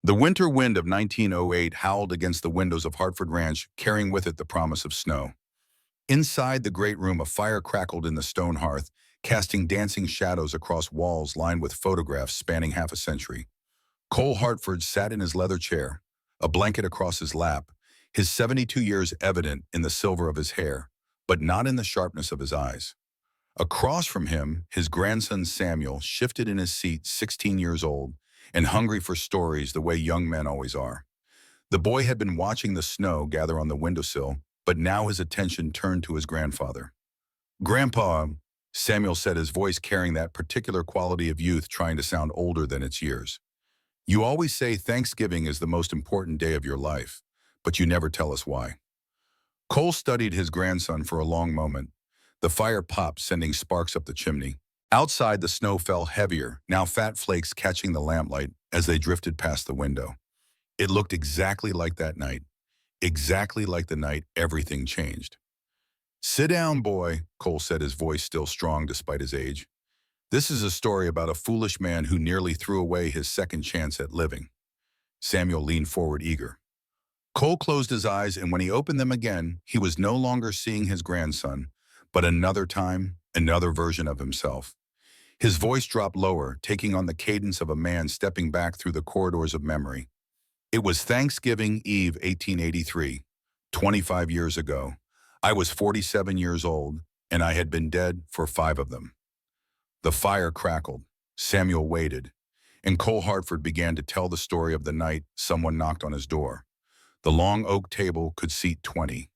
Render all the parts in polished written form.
The winter wind of 1908 howled against the windows of Hartford Ranch, carrying with it the promise of snow. Inside the great room, a fire crackled in the stone hearth, casting dancing shadows across walls lined with photographs spanning half a century. Cole Hartford sat in his leather chair, a blanket across his lap, his 72 years evident in the silver of his hair, but not in the sharpness of his eyes. Across from him, his grandson Samuel shifted in his seat, 16 years old, and hungry for stories the way young men always are. The boy had been watching the snow gather on the windowsill, but now his attention turned to his grandfather. "Grandpa," Samuel said, his voice carrying that particular quality of youth trying to sound older than its years. "You always say Thanksgiving is the most important day of your life, but you never tell us why." Cole studied his grandson for a long moment. The fire popped, sending sparks up the chimney. Outside, the snow fell heavier, now fat flakes catching the lamplight as they drifted past the window. It looked exactly like that night, exactly like the night everything changed. "Sit down, boy," Cole said, his voice still strong despite his age. "This is a story about a foolish man who nearly threw away his second chance at living." Samuel leaned forward, eager. Cole closed his eyes, and when he opened them again, he was no longer seeing his grandson, but another time, another version of himself. His voice dropped lower, taking on the cadence of a man stepping back through the corridors of memory. "It was Thanksgiving Eve, 1883, 25 years ago. I was 47 years old, and I had been dead for 5 of them." The fire crackled. Samuel waited, and Cole Hartford began to tell the story of the night someone knocked on his door. The long oak table could seat 20.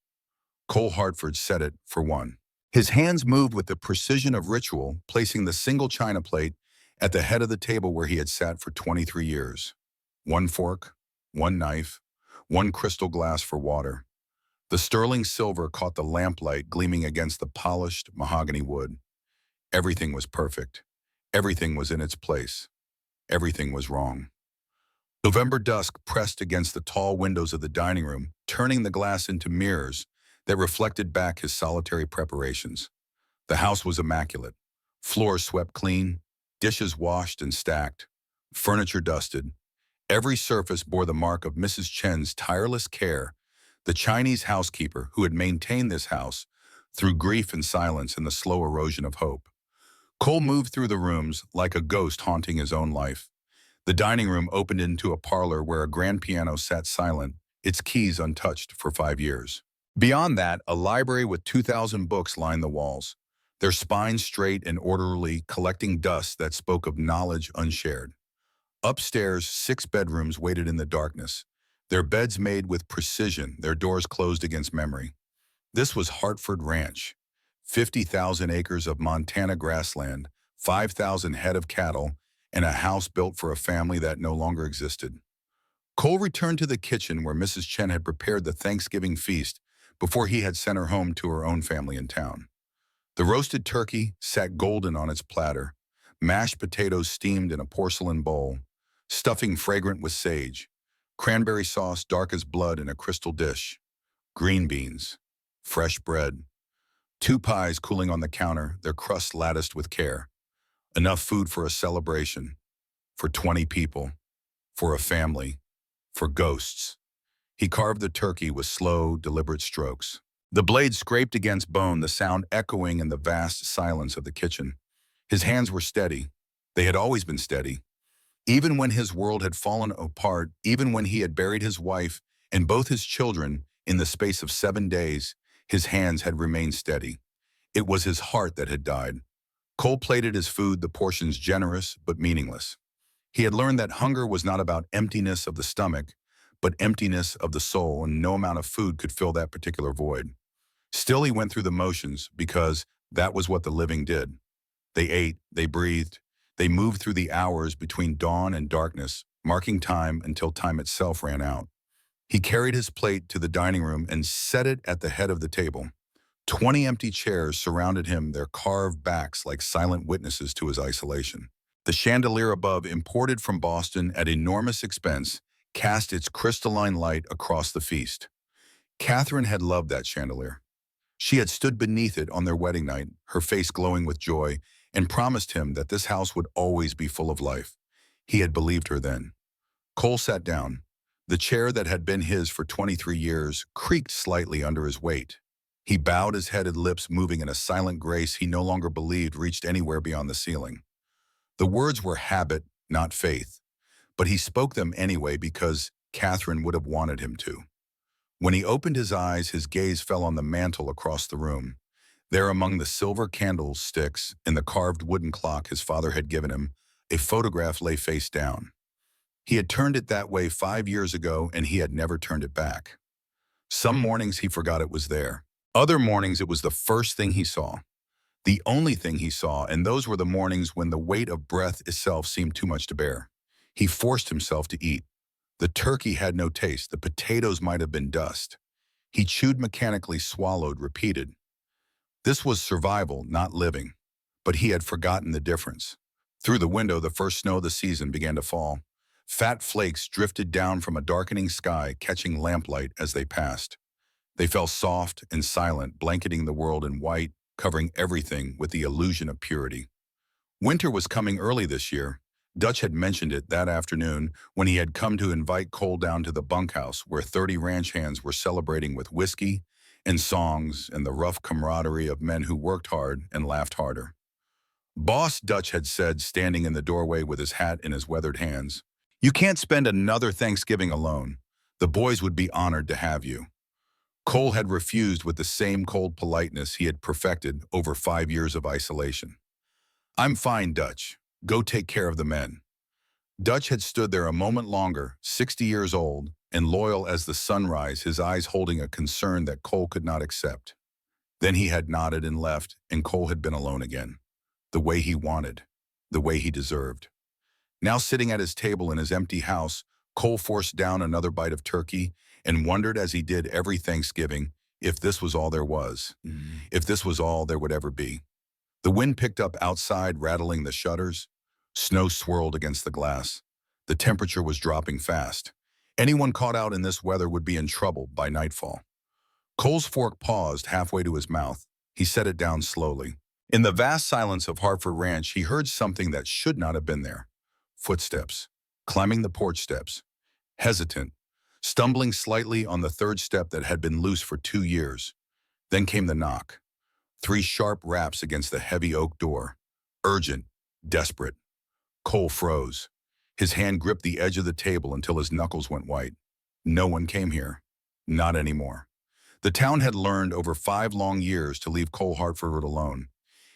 Cole Hartford set it for one. His hands moved with the precision of ritual, placing the single china plate at the head of the table where he had sat for 23 years. One fork, one knife, one crystal glass for water. The sterling silver caught the lamplight gleaming against the polished mahogany wood. Everything was perfect. Everything was in its place. Everything was wrong. November dusk pressed against the tall windows of the dining room, turning the glass into mirrors that reflected back his solitary preparations. The house was immaculate. Floors swept clean, dishes washed and stacked, furniture dusted. Every surface bore the mark of Mrs. Chen's tireless care, the Chinese housekeeper who had maintained this house through grief and silence and the slow erosion of hope. Cole moved through the rooms like a ghost haunting his own life. The dining room opened into a parlor where a grand piano sat silent, its keys untouched for 5 years. Beyond that, a library with 2,000 books lined the walls, their spines straight and orderly, collecting dust that spoke of knowledge unshared. Upstairs, 6 bedrooms waited in the darkness, their beds made with precision, their doors closed against memory. This was Hartford Ranch, 50,000 acres of Montana grassland, 5,000 head of cattle, and a house built for a family that no longer existed. Cole returned to the kitchen where Mrs. Chen had prepared the Thanksgiving feast before he had sent her home to her own family in town. The roasted turkey sat golden on its platter, mashed potatoes steamed in a porcelain bowl, stuffing fragrant with sage, cranberry sauce dark as blood in a crystal dish, green beans, fresh bread, 2 pies cooling on the counter, their crusts latticed with care. Enough food for a celebration, for 20 people, for a family, for ghosts. He carved the turkey with slow, deliberate strokes. The blade scraped against bone, the sound echoing in the vast silence of the kitchen. His hands were steady. They had always been steady. Even when his world had fallen apart, even when he had buried his wife and both his children in the space of 7 days, his hands had remained steady. It was his heart that had died. Cole plated his food, the portions generous but meaningless. He had learned that hunger was not about emptiness of the stomach, but emptiness of the soul, and no amount of food could fill that particular void. Still, he went through the motions because that was what the living did. They ate, they breathed, they moved through the hours between dawn and darkness, marking time until time itself ran out. He carried his plate to the dining room and set it at the head of the table. 20 empty chairs surrounded him, their carved backs like silent witnesses to his isolation. The chandelier above, imported from Boston at enormous expense, cast its crystalline light across the feast. Catherine had loved that chandelier. She had stood beneath it on their wedding night, her face glowing with joy, and promised him that this house would always be full of life. He had believed her then. Cole sat down. The chair that had been his for 23 years creaked slightly under his weight. He bowed his head and lips moving in a silent grace he no longer believed reached anywhere beyond the ceiling. The words were habit, not faith, but he spoke them anyway because Catherine would have wanted him to. When he opened his eyes, his gaze fell on the mantel across the room. There among the silver candlesticks and the carved wooden clock his father had given him, a photograph lay face down. He had turned it that way 5 years ago, and he had never turned it back. Some mornings he forgot it was there. Other mornings it was the first thing he saw. The only thing he saw, and those were the mornings when the weight of breath itself seemed too much to bear. He forced himself to eat. The turkey had no taste. The potatoes might have been dust. He chewed mechanically, swallowed, repeated. This was survival, not living. But he had forgotten the difference. Through the window, the first snow of the season began to fall. Fat flakes drifted down from a darkening sky, catching lamplight as they passed. They fell soft and silent, blanketing the world in white, covering everything with the illusion of purity. Winter was coming early this year. Dutch had mentioned it that afternoon when he had come to invite Cole down to the bunkhouse where 30 ranch hands were celebrating with whiskey and songs and the rough camaraderie of men who worked hard and laughed harder. Boss Dutch had said, standing in the doorway with his hat in his weathered hands, "You can't spend another Thanksgiving alone. The boys would be honored to have you." Cole had refused with the same cold politeness he had perfected over 5 years of isolation. "I'm fine, Dutch. Go take care of the men." Dutch had stood there a moment longer, 60 years old, and loyal as the sunrise, his eyes holding a concern that Cole could not accept. Then he had nodded and left, and Cole had been alone again. The way he wanted, the way he deserved. Now sitting at his table in his empty house, Cole forced down another bite of turkey and wondered as he did every Thanksgiving if this was all there was, if this was all there would ever be. The wind picked up outside, rattling the shutters. Snow swirled against the glass. The temperature was dropping fast. Anyone caught out in this weather would be in trouble by nightfall. Cole's fork paused halfway to his mouth. He set it down slowly. In the vast silence of Hartford Ranch, he heard something that should not have been there. Footsteps, climbing the porch steps, hesitant, stumbling slightly on the third step that had been loose for 2 years. Then came the knock. 3 sharp raps against the heavy oak door. Urgent, desperate. Cole froze. His hand gripped the edge of the table until his knuckles went white. No one came here. Not anymore. The town had learned over 5 long years to leave Cole Hartford alone.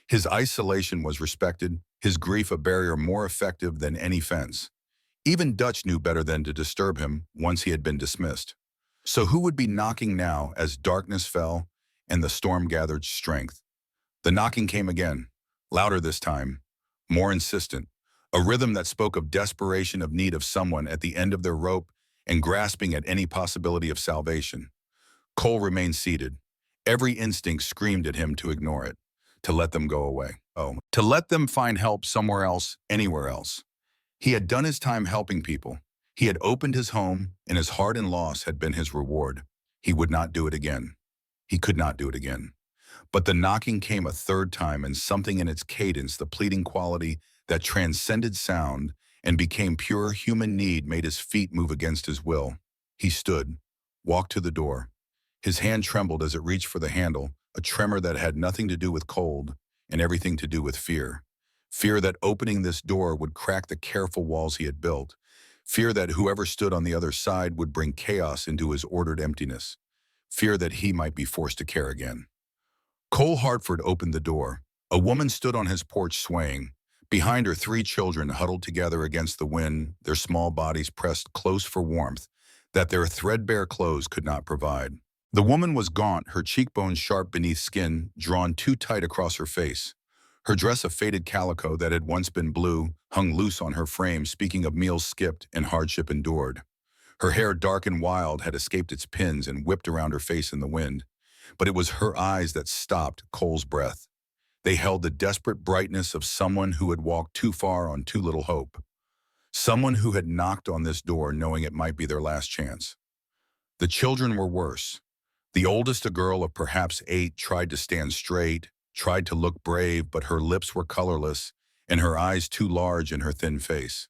His isolation was respected, his grief a barrier more effective than any fence. Even Dutch knew better than to disturb him once he had been dismissed. So who would be knocking now as darkness fell and the storm gathered strength? The knocking came again, louder this time, more insistent, a rhythm that spoke of desperation, of need of someone at the end of their rope and grasping at any possibility of salvation. Cole remained seated. Every instinct screamed at him to ignore it, to let them go away. To let them find help somewhere else, anywhere else. He had done his time helping people. He had opened his home, and his heart and loss had been his reward. He would not do it again. He could not do it again. But the knocking came a third time, and something in its cadence, the pleading quality that transcended sound and became pure human need, made his feet move against his will. He stood, walked to the door. His hand trembled as it reached for the handle, a tremor that had nothing to do with cold and everything to do with fear. Fear that opening this door would crack the careful walls he had built. Fear that whoever stood on the other side would bring chaos into his ordered emptiness. Fear that he might be forced to care again. Cole Hartford opened the door. A woman stood on his porch swaying. Behind her, 3 children huddled together against the wind, their small bodies pressed close for warmth that their threadbare clothes could not provide. The woman was gaunt, her cheekbones sharp beneath skin, drawn too tight across her face. Her dress of faded calico that had once been blue hung loose on her frame, speaking of meals skipped and hardship endured. Her hair, dark and wild, had escaped its pins and whipped around her face in the wind. But it was her eyes that stopped Cole's breath. They held the desperate brightness of someone who had walked too far on too little hope. Someone who had knocked on this door knowing it might be their last chance. The children were worse. The oldest, a girl of perhaps 8, tried to stand straight, tried to look brave, but her lips were colorless and her eyes too large in her thin face.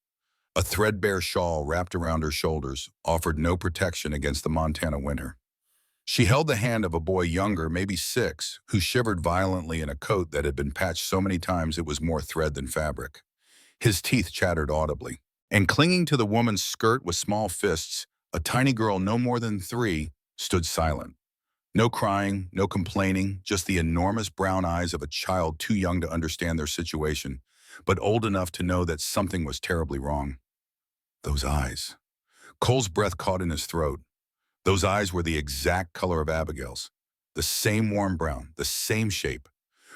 A threadbare shawl wrapped around her shoulders offered no protection against the Montana winter. She held the hand of a boy younger, maybe 6, who shivered violently in a coat that had been patched so many times it was more thread than fabric. His teeth chattered audibly. And clinging to the woman's skirt with small fists, a tiny girl no more than 3 stood silent. No crying, no complaining, just the enormous brown eyes of a child too young to understand their situation, but old enough to know that something was terribly wrong. Those eyes. Cole's breath caught in his throat. Those eyes were the exact color of Abigail's. The same warm brown, the same shape.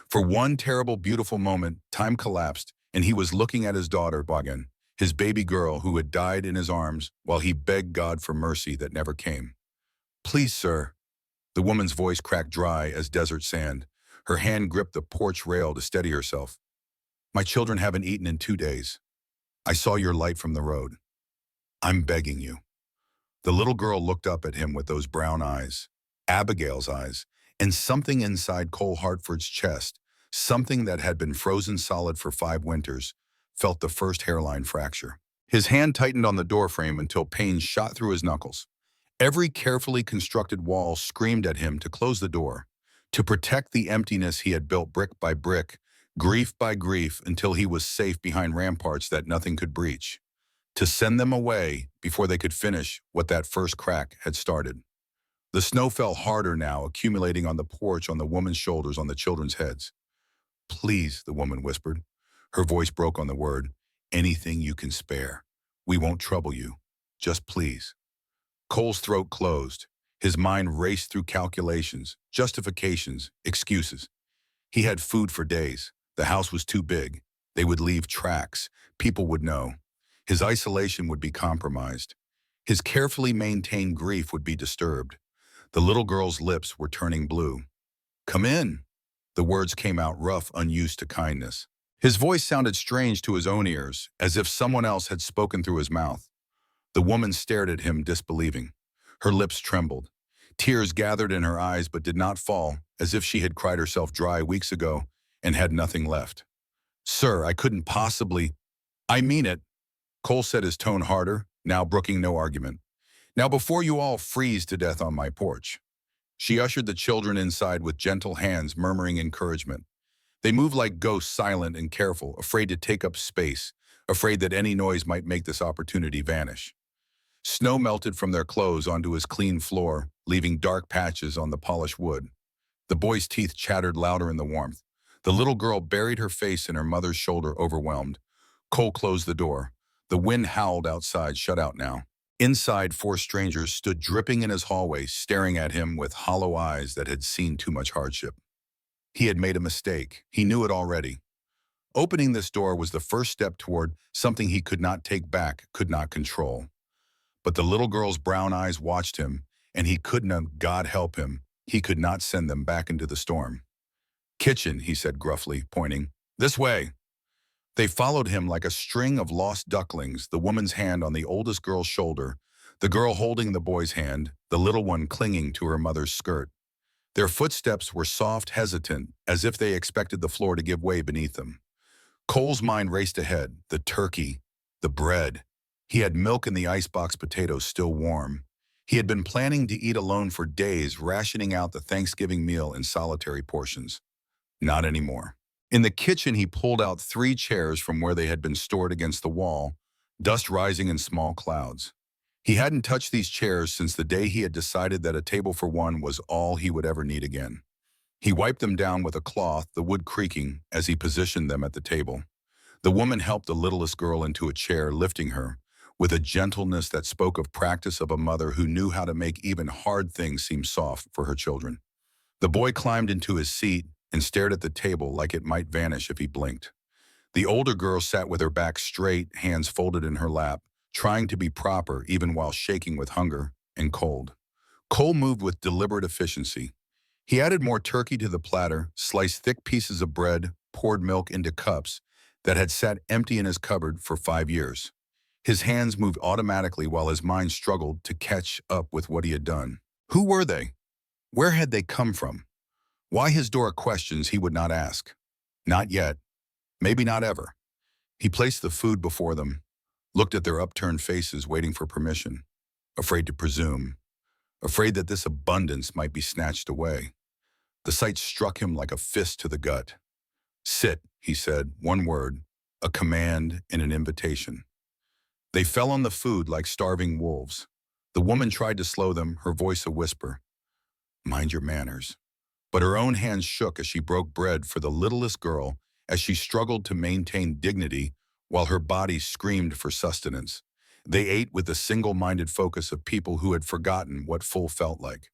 For one terrible, beautiful moment, time collapsed, and he was looking at his daughter, Bagan, his baby girl who had died in his arms while he begged God for mercy that never came. "Please, sir." The woman's voice cracked dry as desert sand. Her hand gripped the porch rail to steady herself. "My children haven't eaten in 2 days. I saw your light from the road. I'm begging you." The little girl looked up at him with those brown eyes, Abigail's eyes, and something inside Cole Hartford's chest, something that had been frozen solid for 5 winters, felt the first hairline fracture. His hand tightened on the doorframe until pain shot through his knuckles. Every carefully constructed wall screamed at him to close the door, to protect the emptiness he had built brick by brick, grief by grief, until he was safe behind ramparts that nothing could breach, to send them away before they could finish what that first crack had started. The snow fell harder now, accumulating on the porch, on the woman's shoulders, on the children's heads. "Please," the woman whispered. Her voice broke on the word. "Anything you can spare. We won't trouble you. Just please." Cole's throat closed. His mind raced through calculations, justifications, excuses. He had food for days. The house was too big. They would leave tracks. People would know. His isolation would be compromised. His carefully maintained grief would be disturbed. The little girl's lips were turning blue. "Come in." The words came out rough, unused to kindness. His voice sounded strange to his own ears, as if someone else had spoken through his mouth. The woman stared at him, disbelieving. Her lips trembled. Tears gathered in her eyes but did not fall, as if she had cried herself dry weeks ago and had nothing left. "Sir, I couldn't possibly—" "I mean it." Cole said, his tone harder, now brooking no argument. "Now before you all freeze to death on my porch." She ushered the children inside with gentle hands, murmuring encouragement. They moved like ghosts, silent and careful, afraid to take up space, afraid that any noise might make this opportunity vanish. Snow melted from their clothes onto his clean floor, leaving dark patches on the polished wood. The boy's teeth chattered louder in the warmth. The little girl buried her face in her mother's shoulder, overwhelmed. Cole closed the door. The wind howled outside, shut out now. Inside, 4 strangers stood dripping in his hallway, staring at him with hollow eyes that had seen too much hardship. He had made a mistake. He knew it already. Opening this door was the first step toward something he could not take back, could not control. But the little girl's brown eyes watched him, and he could not, God help him, he could not send them back into the storm. "Kitchen," he said gruffly, pointing. "This way." They followed him like a string of lost ducklings, the woman's hand on the oldest girl's shoulder, the girl holding the boy's hand, the little one clinging to her mother's skirt. Their footsteps were soft, hesitant, as if they expected the floor to give way beneath them. Cole's mind raced ahead, the turkey, the bread. He had milk in the icebox potatoes still warm. He had been planning to eat alone for days, rationing out the Thanksgiving meal in solitary portions. Not anymore. In the kitchen, he pulled out 3 chairs from where they had been stored against the wall, dust rising in small clouds. He hadn't touched these chairs since the day he had decided that a table for one was all he would ever need again. He wiped them down with a cloth, the wood creaking, as he positioned them at the table. The woman helped the littlest girl into a chair, lifting her, with a gentleness that spoke of practice of a mother who knew how to make even hard things seem soft for her children. The boy climbed into his seat and stared at the table like it might vanish if he blinked. The older girl sat with her back straight, hands folded in her lap, trying to be proper even while shaking with hunger and cold. Cole moved with deliberate efficiency. He added more turkey to the platter, sliced thick pieces of bread, poured milk into cups that had sat empty in his cupboard for 5 years. His hands moved automatically while his mind struggled to catch up with what he had done. Who were they? Where had they come from? Why his door questions he would not ask? Not yet. Maybe not ever. He placed the food before them. looked at their upturned faces waiting for permission, afraid to presume, afraid that this abundance might be snatched away. The sight struck him like a fist to the gut. "Sit," he said, one word, a command and an invitation. They fell on the food like starving wolves. The woman tried to slow them, her voice a whisper. "Mind your manners." But her own hands shook as she broke bread for the littlest girl as she struggled to maintain dignity while her body screamed for sustenance. They ate with the single-minded focus of people who had forgotten what full felt like.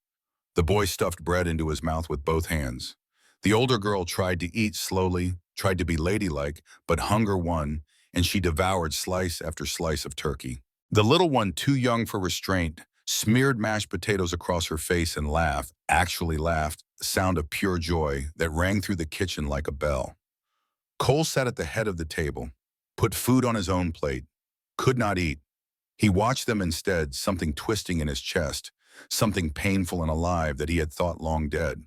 The boy stuffed bread into his mouth with both hands. The older girl tried to eat slowly, tried to be ladylike, but hunger won, and she devoured slice after slice of turkey. The little one, too young for restraint, smeared mashed potatoes across her face and laughed, actually laughed, a sound of pure joy that rang through the kitchen like a bell. Cole sat at the head of the table, put food on his own plate, could not eat. He watched them instead, something twisting in his chest, something painful and alive that he had thought long dead.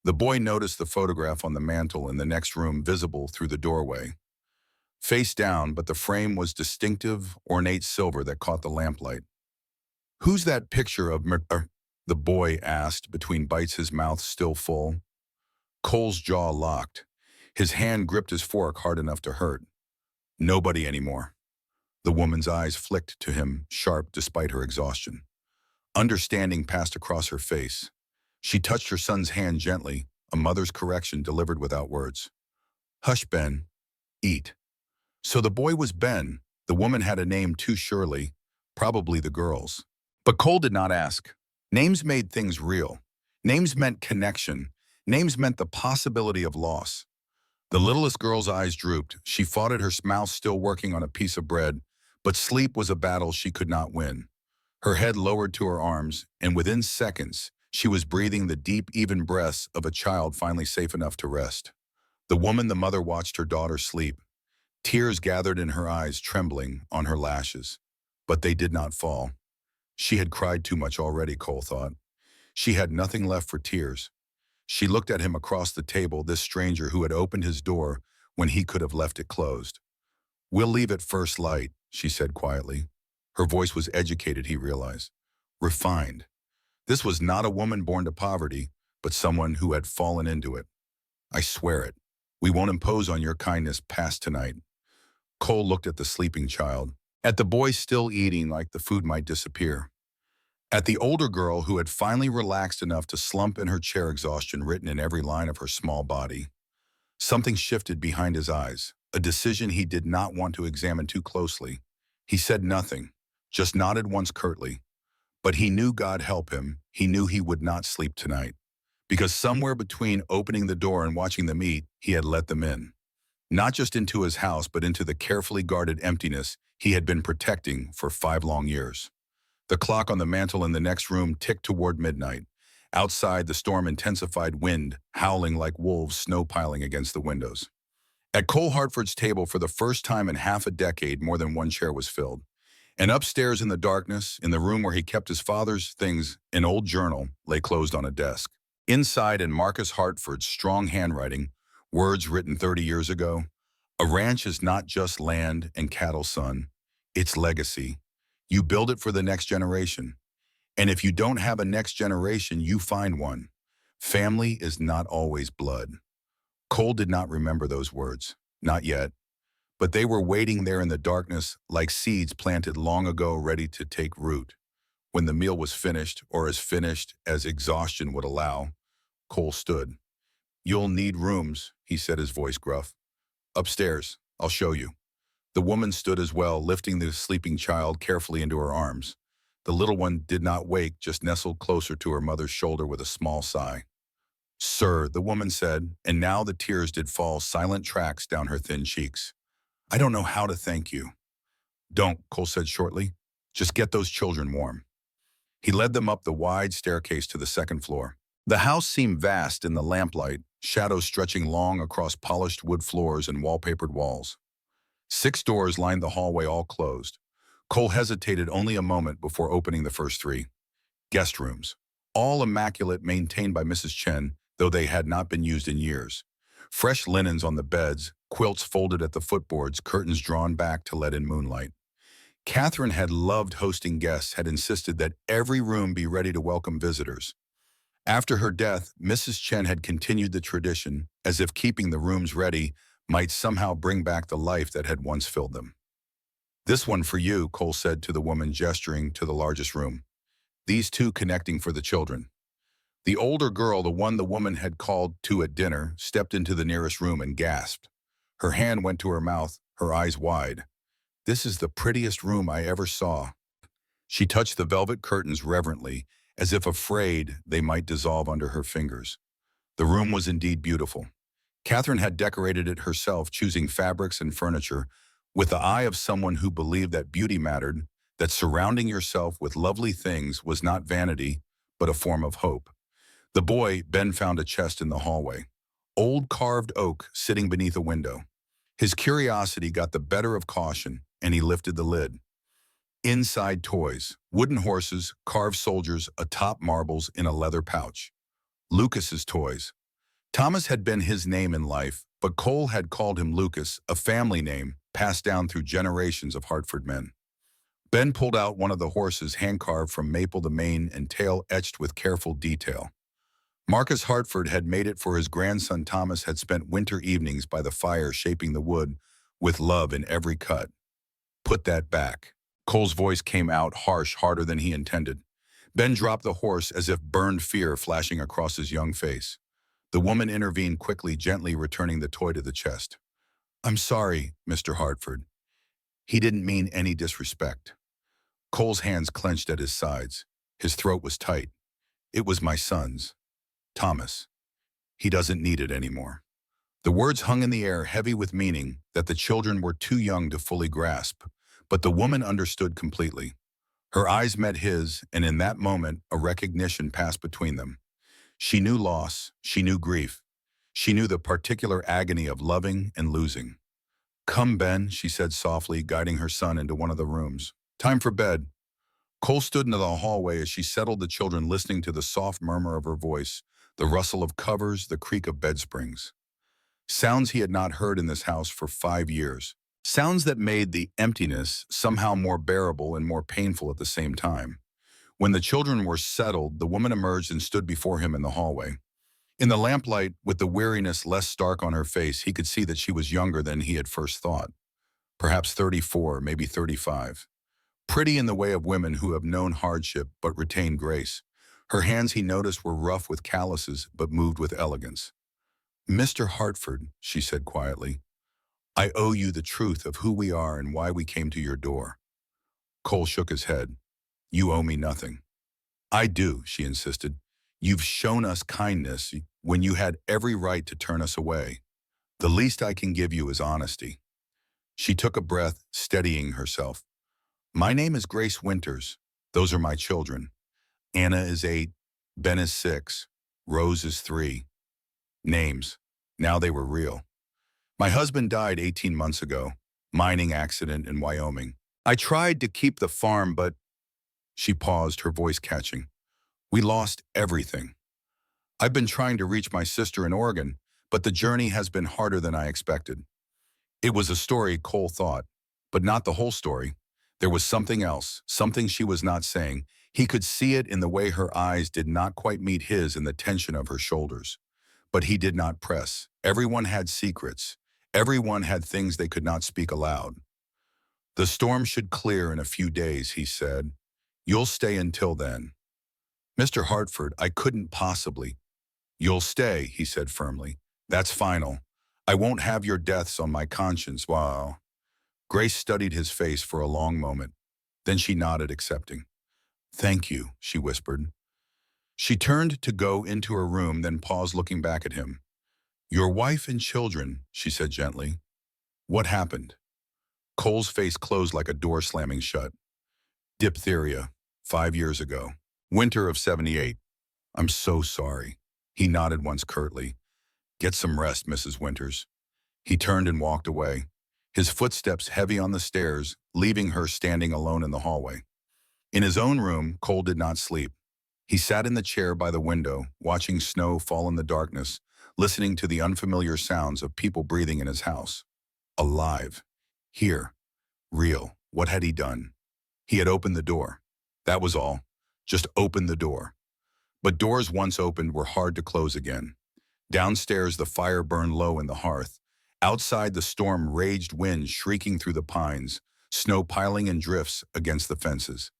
The boy noticed the photograph on the mantel in the next room visible through the doorway. Face down, but the frame was distinctive, ornate silver that caught the lamplight. "Who's that picture of the boy asked between bites, his mouth still full. Cole's jaw locked. His hand gripped his fork hard enough to hurt. "Nobody anymore." The woman's eyes flicked to him, sharp despite her exhaustion. Understanding passed across her face. She touched her son's hand gently, a mother's correction delivered without words. "Hush, Ben. Eat." So the boy was Ben. The woman had a name too surely, probably the girl's. But Cole did not ask. Names made things real. Names meant connection. Names meant the possibility of loss. The littlest girl's eyes drooped. She fought at her mouth, still working on a piece of bread, but sleep was a battle she could not win. Her head lowered to her arms, and within seconds, she was breathing the deep, even breaths of a child finally safe enough to rest. The woman, the mother, watched her daughter sleep. Tears gathered in her eyes, trembling on her lashes. But they did not fall. She had cried too much already, Cole thought. She had nothing left for tears. She looked at him across the table, this stranger who had opened his door when he could have left it closed. "We'll leave at first light," she said quietly. Her voice was educated, he realized. Refined. This was not a woman born to poverty, but someone who had fallen into it. "I swear it. We won't impose on your kindness past tonight." Cole looked at the sleeping child, at the boy still eating like the food might disappear, at the older girl who had finally relaxed enough to slump in her chair, exhaustion written in every line of her small body. Something shifted behind his eyes, a decision he did not want to examine too closely. He said nothing, just nodded once curtly. But he knew, God help him, he knew he would not sleep tonight. Because somewhere between opening the door and watching them eat, he had let them in. Not just into his house, but into the carefully guarded emptiness he had been protecting for 5 long years. The clock on the mantel in the next room ticked toward midnight. Outside, the storm intensified, wind howling like wolves, snow piling against the windows. At Cole Hartford's table, for the first time in half a decade, more than one chair was filled. And upstairs in the darkness, in the room where he kept his father's things, an old journal lay closed on a desk. Inside, in Marcus Hartford's strong handwriting, words written 30 years ago, "A ranch is not just land and cattle, son. It's legacy. You build it for the next generation. And if you don't have a next generation, you find one. Family is not always blood." Cole did not remember those words, not yet. But they were waiting there in the darkness like seeds planted long ago, ready to take root. When the meal was finished, or as finished as exhaustion would allow, Cole stood. "You'll need rooms," he said, his voice gruff. "Upstairs. I'll show you." The woman stood as well, lifting the sleeping child carefully into her arms. The little one did not wake, just nestled closer to her mother's shoulder with a small sigh. "Sir," the woman said, and now the tears did fall, silent tracks down her thin cheeks. "I don't know how to thank you." "Don't," Cole said shortly. "Just get those children warm." He led them up the wide staircase to the second floor. The house seemed vast in the lamplight, shadows stretching long across polished wood floors and wallpapered walls. 6 doors lined the hallway, all closed. Cole hesitated only a moment before opening the first 3. Guest rooms. All immaculate, maintained by Mrs. Chen, though they had not been used in years. Fresh linens on the beds, quilts folded at the footboards, curtains drawn back to let in moonlight. Catherine had loved hosting guests, had insisted that every room be ready to welcome visitors. After her death, Mrs. Chen had continued the tradition, as if keeping the rooms ready might somehow bring back the life that had once filled them. "This one for you," Cole said to the woman, gesturing to the largest room. "These two connecting for the children." The older girl, the one the woman had called to at dinner, stepped into the nearest room and gasped. Her hand went to her mouth, her eyes wide. "This is the prettiest room I ever saw." She touched the velvet curtains reverently, as if afraid they might dissolve under her fingers. The room was indeed beautiful. Catherine had decorated it herself, choosing fabrics and furniture, with the eye of someone who believed that beauty mattered, that surrounding yourself with lovely things was not vanity, but a form of hope. The boy, Ben, found a chest in the hallway. Old carved oak sitting beneath a window. His curiosity got the better of caution, and he lifted the lid. Inside, toys, wooden horses, carved soldiers, atop marbles in a leather pouch. Lucas's toys. Thomas had been his name in life, but Cole had called him Lucas, a family name passed down through generations of Hartford men. Ben pulled out one of the horses, hand-carved from maple, the mane and tail etched with careful detail. Marcus Hartford had made it for his grandson. Thomas had spent winter evenings by the fire shaping the wood with love in every cut. "Put that back." Cole's voice came out harsh, harder than he intended. Ben dropped the horse as if burned fear flashing across his young face. The woman intervened quickly, gently returning the toy to the chest. "I'm sorry, Mr. Hartford. He didn't mean any disrespect." Cole's hands clenched at his sides. His throat was tight. "It was my son's. Thomas. He doesn't need it anymore." The words hung in the air, heavy with meaning that the children were too young to fully grasp, but the woman understood completely. Her eyes met his, and in that moment, a recognition passed between them. She knew loss, she knew grief. She knew the particular agony of loving and losing. "Come, Ben," she said softly, guiding her son into one of the rooms. "Time for bed." Cole stood into the hallway as she settled the children, listening to the soft murmur of her voice, the rustle of covers, the creak of bed springs. Sounds he had not heard in this house for 5 years. Sounds that made the emptiness somehow more bearable and more painful at the same time. When the children were settled, the woman emerged and stood before him in the hallway. In the lamplight, with the weariness less stark on her face, he could see that she was younger than he had first thought. Perhaps 34, maybe 35. Pretty in the way of women who have known hardship but retained grace. Her hands, he noticed, were rough with calluses but moved with elegance. "Mr. Hartford," she said quietly, "I owe you the truth of who we are and why we came to your door." Cole shook his head. "You owe me nothing." "I do," she insisted. "You've shown us kindness when you had every right to turn us away. The least I can give you is honesty." She took a breath, steadying herself. "My name is Grace Winters. Those are my children. Anna is 8, Ben is 6, Rose is 3. Names. Now they were real. My husband died 18 months ago. Mining accident in Wyoming. I tried to keep the farm, but..." She paused, her voice catching. "We lost everything. I've been trying to reach my sister in Oregon, but the journey has been harder than I expected." It was a story, Cole thought, but not the whole story. There was something else, something she was not saying. He could see it in the way her eyes did not quite meet his and the tension of her shoulders. But he did not press. Everyone had secrets. Everyone had things they could not speak aloud. "The storm should clear in a few days," he said. "You'll stay until then." "Mr. Hartford, I couldn't possibly." "You'll stay," he said firmly. "That's final. I won't have your deaths on my conscience." Wow. Grace studied his face for a long moment. Then she nodded, accepting. "Thank you," she whispered. She turned to go into her room, then paused, looking back at him. "Your wife and children," she said gently. "What happened?" Cole's face closed like a door slamming shut. "Diphtheria, 5 years ago. Winter of 78. I'm so sorry." He nodded once curtly. "Get some rest, Mrs. Winters." He turned and walked away, his footsteps heavy on the stairs, leaving her standing alone in the hallway. In his own room, Cole did not sleep. He sat in the chair by the window, watching snow fall in the darkness, listening to the unfamiliar sounds of people breathing in his house. Alive. Here. Real. What had he done? He had opened the door. That was all. Just opened the door. But doors once opened were hard to close again. Downstairs, the fire burned low in the hearth. Outside, the storm raged, wind shrieking through the pines, snow piling in drifts against the fences.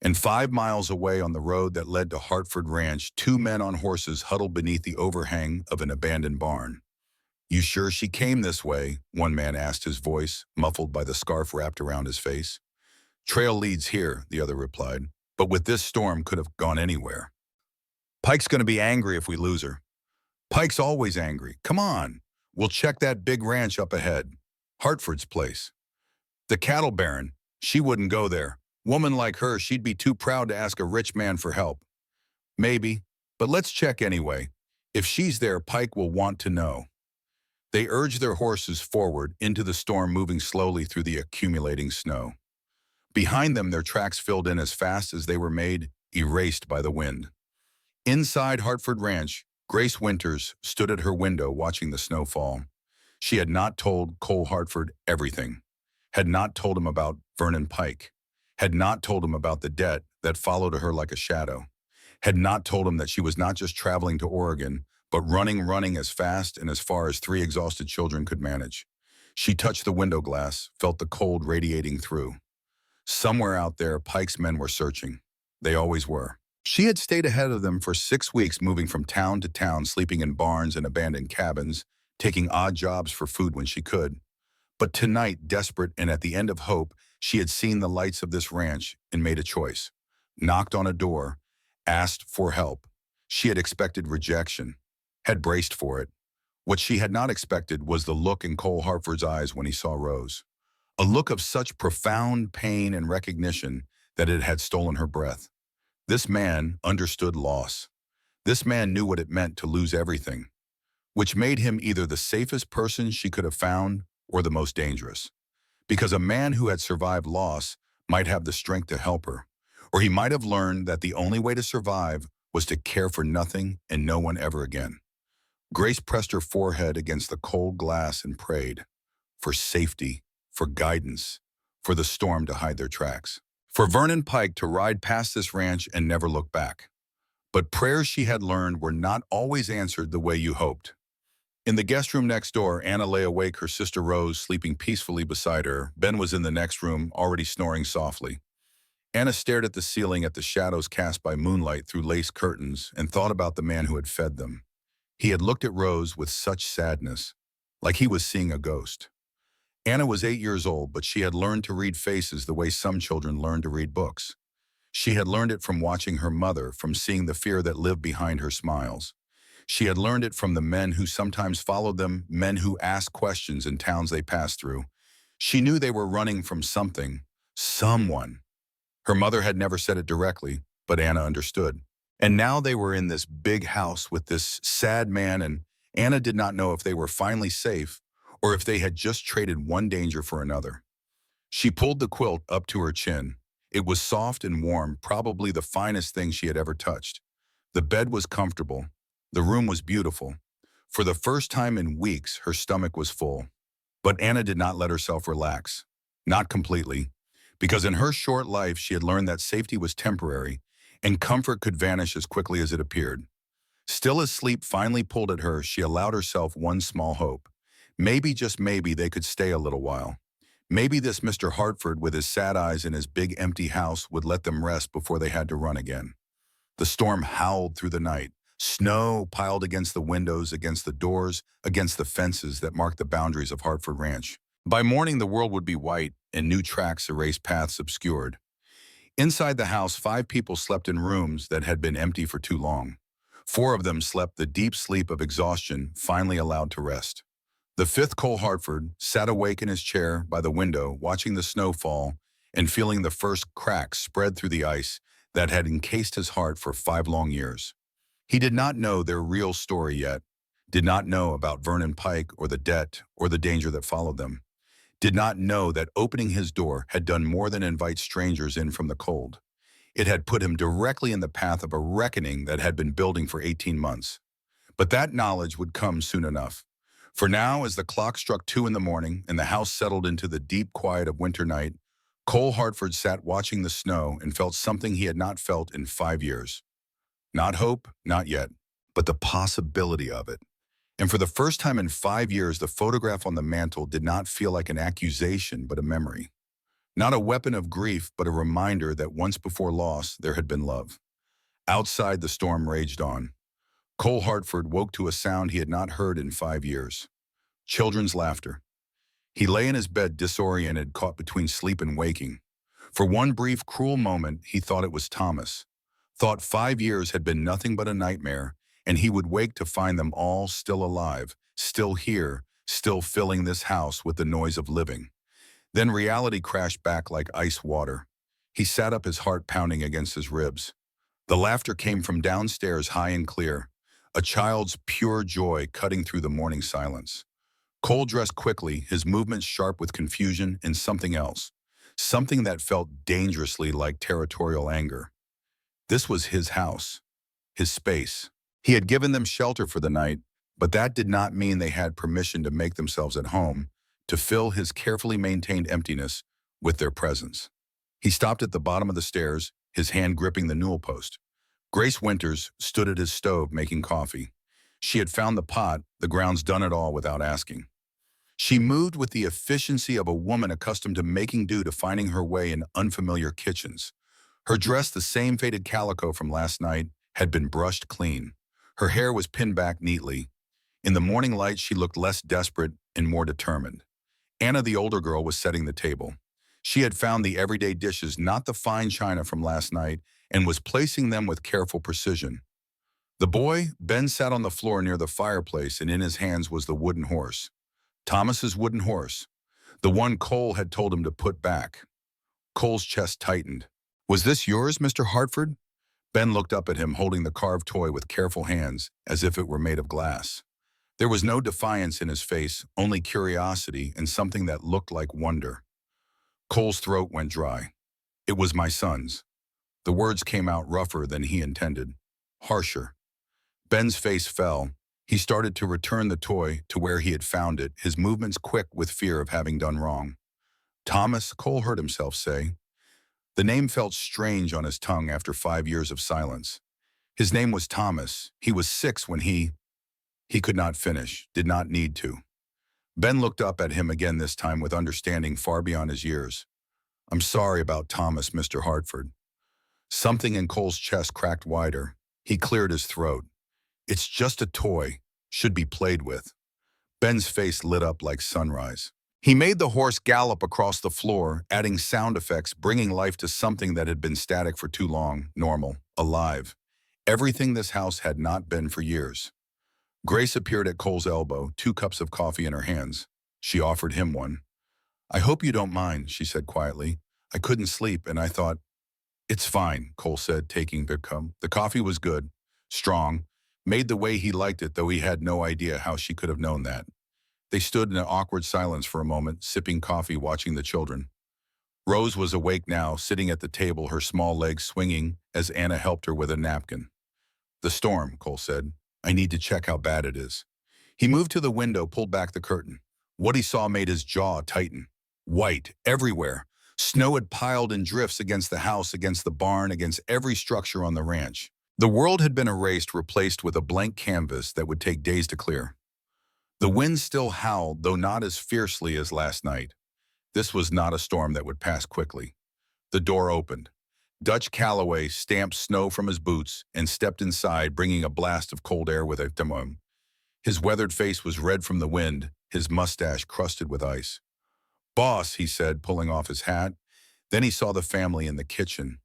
And 5 miles away on the road that led to Hartford Ranch, two men on horses huddled beneath the overhang of an abandoned barn. "You sure she came this way?" one man asked, his voice muffled by the scarf wrapped around his face. "Trail leads here," the other replied, "but with this storm could have gone anywhere. Pike's going to be angry if we lose her." "Pike's always angry. Come on. We'll check that big ranch up ahead. Hartford's place." "The cattle baron. She wouldn't go there. Woman like her, she'd be too proud to ask a rich man for help." "Maybe, but let's check anyway. If she's there, Pike will want to know." They urged their horses forward into the storm, moving slowly through the accumulating snow. Behind them, their tracks filled in as fast as they were made, erased by the wind. Inside Hartford Ranch, Grace Winters stood at her window watching the snow fall. She had not told Cole Hartford everything, had not told him about Vernon Pike, had not told him about the debt that followed her like a shadow, had not told him that she was not just traveling to Oregon, but running as fast and as far as three exhausted children could manage. She touched the window glass, felt the cold radiating through. Somewhere out there, Pike's men were searching. They always were. She had stayed ahead of them for 6 weeks, moving from town to town, sleeping in barns and abandoned cabins, taking odd jobs for food when she could. But tonight, desperate and at the end of hope, she had seen the lights of this ranch and made a choice. Knocked on a door, asked for help. She had expected rejection, had braced for it. What she had not expected was the look in Cole Hartford's eyes when he saw Rose. A look of such profound pain and recognition that it had stolen her breath. This man understood loss. This man knew what it meant to lose everything, which made him either the safest person she could have found or the most dangerous. Because a man who had survived loss might have the strength to help her, or he might have learned that the only way to survive was to care for nothing and no one ever again. Grace pressed her forehead against the cold glass and prayed for safety, for guidance, for the storm to hide their tracks, for Vernon Pike to ride past this ranch and never look back. But prayers she had learned were not always answered the way you hoped. In the guest room next door, Anna lay awake, her sister Rose sleeping peacefully beside her. Ben was in the next room, already snoring softly. Anna stared at the ceiling, at the shadows cast by moonlight through lace curtains, and thought about the man who had fed them. He had looked at Rose with such sadness, like he was seeing a ghost. Anna was 8 years old, but she had learned to read faces the way some children learn to read books. She had learned it from watching her mother, from seeing the fear that lived behind her smiles. She had learned it from the men who sometimes followed them, men who asked questions in towns they passed through. She knew they were running from something, someone. Her mother had never said it directly, but Anna understood. And now they were in this big house with this sad man, and Anna did not know if they were finally safe or if they had just traded one danger for another. She pulled the quilt up to her chin. It was soft and warm, probably the finest thing she had ever touched. The bed was comfortable. The room was beautiful. For the first time in weeks, her stomach was full. But Anna did not let herself relax. Not completely. Because in her short life, she had learned that safety was temporary and comfort could vanish as quickly as it appeared. Still as sleep finally pulled at her, she allowed herself one small hope. Maybe, just maybe, they could stay a little while. Maybe this Mr. Hartford with his sad eyes and his big empty house would let them rest before they had to run again. The storm howled through the night. Snow piled against the windows, against the doors, against the fences that marked the boundaries of Hartford Ranch. By morning, the world would be white and new tracks erased, paths obscured. Inside the house, 5 people slept in rooms that had been empty for too long. 4 of them slept the deep sleep of exhaustion, finally allowed to rest. The 5th, Cole Hartford, sat awake in his chair by the window, watching the snow fall and feeling the first cracks spread through the ice that had encased his heart for 5 long years. He did not know their real story yet, did not know about Vernon Pike or the debt or the danger that followed them, did not know that opening his door had done more than invite strangers in from the cold. It had put him directly in the path of a reckoning that had been building for 18 months. But that knowledge would come soon enough. For now, as the clock struck 2 in the morning and the house settled into the deep quiet of winter night, Cole Hartford sat watching the snow and felt something he had not felt in 5 years. Not hope, not yet, but the possibility of it. And for the first time in 5 years, the photograph on the mantel did not feel like an accusation, but a memory. Not a weapon of grief, but a reminder that once before loss, there had been love. Outside, the storm raged on. Cole Hartford woke to a sound he had not heard in 5 years. Children's laughter. He lay in his bed disoriented, caught between sleep and waking. For one brief, cruel moment, he thought it was Thomas. Thought 5 years had been nothing but a nightmare, and he would wake to find them all still alive, still here, still filling this house with the noise of living. Then reality crashed back like ice water. He sat up, his heart pounding against his ribs. The laughter came from downstairs, high and clear, a child's pure joy cutting through the morning silence. Cole dressed quickly, his movements sharp with confusion and something else, something that felt dangerously like territorial anger. This was his house, his space. He had given them shelter for the night, but that did not mean they had permission to make themselves at home, to fill his carefully maintained emptiness with their presence. He stopped at the bottom of the stairs, his hand gripping the newel post. Grace Winters stood at his stove making coffee. She had found the pot, the grounds done it all without asking. She moved with the efficiency of a woman accustomed to making do, to finding her way in unfamiliar kitchens. Her dress, the same faded calico from last night, had been brushed clean. Her hair was pinned back neatly. In the morning light, she looked less desperate and more determined. Anna, the older girl, was setting the table. She had found the everyday dishes, not the fine china from last night, and was placing them with careful precision. The boy, Ben, sat on the floor near the fireplace, and in his hands was the wooden horse. Thomas's wooden horse, the one Cole had told him to put back. Cole's chest tightened. "Was this yours, Mr. Hartford?" Ben looked up at him, holding the carved toy with careful hands, as if it were made of glass. There was no defiance in his face, only curiosity and something that looked like wonder. Cole's throat went dry. "It was my son's." The words came out rougher than he intended, harsher. Ben's face fell. He started to return the toy to where he had found it, his movements quick with fear of having done wrong. "Thomas," Cole heard himself say. The name felt strange on his tongue after 5 years of silence. His name was Thomas. He was 6 when he could not finish, did not need to. Ben looked up at him again, this time with understanding far beyond his years. "I'm sorry about Thomas, Mr. Hartford." Something in Cole's chest cracked wider. He cleared his throat. "It's just a toy, should be played with." Ben's face lit up like sunrise. He made the horse gallop across the floor, adding sound effects, bringing life to something that had been static for too long, normal, alive. Everything this house had not been for years. Grace appeared at Cole's elbow, 2 cups of coffee in her hands. She offered him one. "I hope you don't mind," she said quietly. "I couldn't sleep, and I thought—" "It's fine," Cole said, taking the cup. The coffee was good, strong, made the way he liked it, though he had no idea how she could have known that. They stood in an awkward silence for a moment, sipping coffee, watching the children. Rose was awake now, sitting at the table, her small legs swinging as Anna helped her with a napkin. "The storm," Cole said. "I need to check how bad it is." He moved to the window, pulled back the curtain. What he saw made his jaw tighten. White, everywhere. Snow had piled in drifts against the house, against the barn, against every structure on the ranch. The world had been erased, replaced with a blank canvas that would take days to clear. The wind still howled, though not as fiercely as last night. This was not a storm that would pass quickly. The door opened. Dutch Calloway stamped snow from his boots and stepped inside, bringing a blast of cold air with it. His weathered face was red from the wind, his mustache crusted with ice. "Boss," he said, pulling off his hat. Then he saw the family in the kitchen.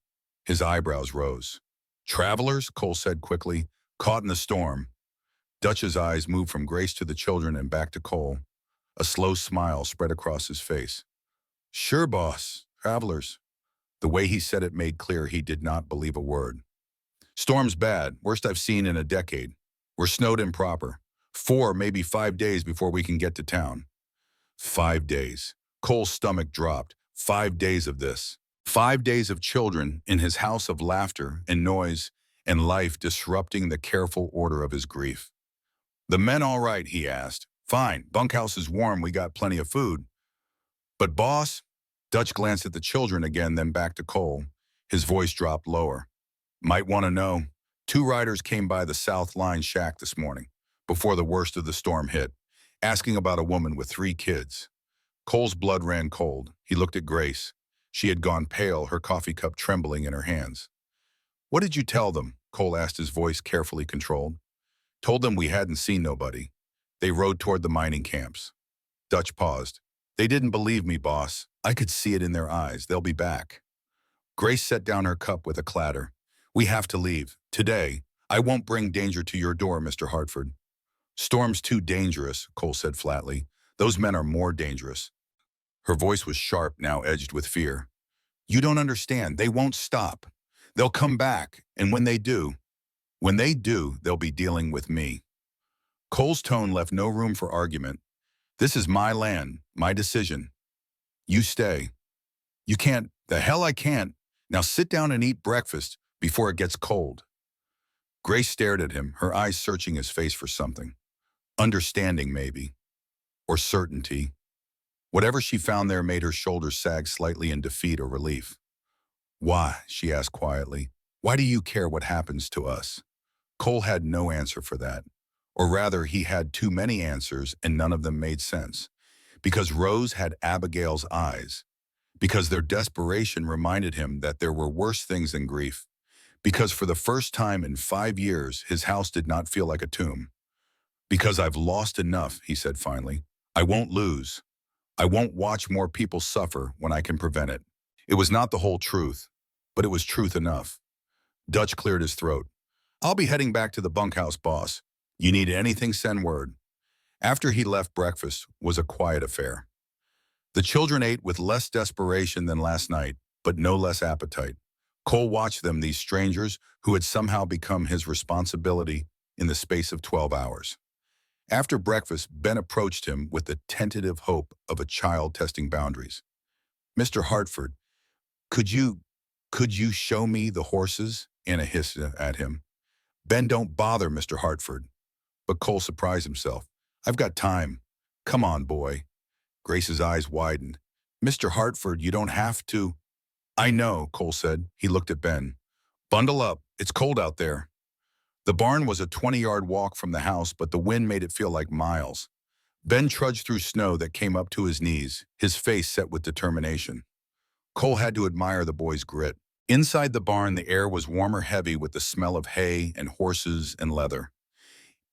His eyebrows rose. "Travelers?" Cole said quickly. "Caught in the storm." Dutch's eyes moved from Grace to the children and back to Cole. A slow smile spread across his face. "Sure, boss. Travelers." The way he said it made clear he did not believe a word. "Storm's bad, worst I've seen in a decade. We're snowed in proper. 4, maybe 5 days before we can get to town." 5 days. Cole's stomach dropped. 5 days of this. 5 days of children in his house of laughter and noise and life disrupting the careful order of his grief. "The men all right?" he asked. "Fine. Bunkhouse is warm. We got plenty of food." "But boss?" Dutch glanced at the children again, then back to Cole. His voice dropped lower. Might want to know. 2 riders came by the South Line shack this morning, before the worst of the storm hit, asking about a woman with 3 kids. Cole's blood ran cold. He looked at Grace. She had gone pale, her coffee cup trembling in her hands. What did you tell them? Cole asked, his voice carefully controlled. Told them we hadn't seen nobody. They rode toward the mining camps. Dutch paused. They didn't believe me, boss. I could see it in their eyes. They'll be back. Grace set down her cup with a clatter. We have to leave. Today. I won't bring danger to your door, Mr. Hartford. Storm's too dangerous, Cole said flatly. Those men are more dangerous. Her voice was sharp, now edged with fear. You don't understand. They won't stop. They'll come back, and when they do, they'll be dealing with me. Cole's tone left no room for argument. This is my land, my decision. You stay. You can't. The hell I can't. Now sit down and eat breakfast before it gets cold. Grace stared at him, her eyes searching his face for something. Understanding, maybe. Or certainty. Whatever she found there made her shoulders sag slightly in defeat or relief. Why? She asked quietly. Why do you care what happens to us? Cole had no answer for that. Or rather, he had too many answers and none of them made sense. Because Rose had Abigail's eyes. Because their desperation reminded him that there were worse things than grief. Because for the first time in 5 years, his house did not feel like a tomb. Because I've lost enough, he said finally. I won't lose. I won't watch more people suffer when I can prevent it. It was not the whole truth, but it was truth enough. Dutch cleared his throat. I'll be heading back to the bunkhouse, boss. You need anything, send word. After he left, breakfast was a quiet affair. The children ate with less desperation than last night, but no less appetite. Cole watched them, these strangers who had somehow become his responsibility in the space of 12 hours. After breakfast, Ben approached him with the tentative hope of a child testing boundaries. Mr. Hartford, could you show me the horses? Anna hissed at him. Ben, don't bother, Mr. Hartford. But Cole surprised himself. I've got time. Come on, boy. Grace's eyes widened. Mr. Hartford, you don't have to. I know, Cole said. He looked at Ben. Bundle up. It's cold out there. The barn was a 20-yard walk from the house, but the wind made it feel like miles. Ben trudged through snow that came up to his knees, his face set with determination. Cole had to admire the boy's grit. Inside the barn, the air was warmer, heavy with the smell of hay and horses and leather.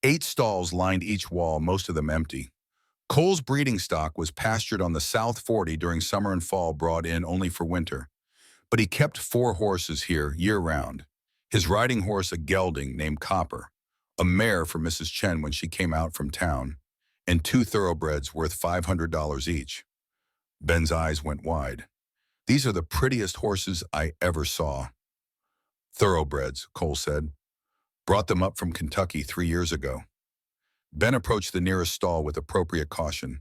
8 stalls lined each wall, most of them empty. Cole's breeding stock was pastured on the South 40 during summer and fall, brought in only for winter. But he kept 4 horses here year-round. His riding horse, a gelding named Copper, a mare for Mrs. Chen when she came out from town, and 2 thoroughbreds worth $500 each. Ben's eyes went wide. These are the prettiest horses I ever saw. Thoroughbreds, Cole said. Brought them up from Kentucky 3 years ago. Ben approached the nearest stall with appropriate caution.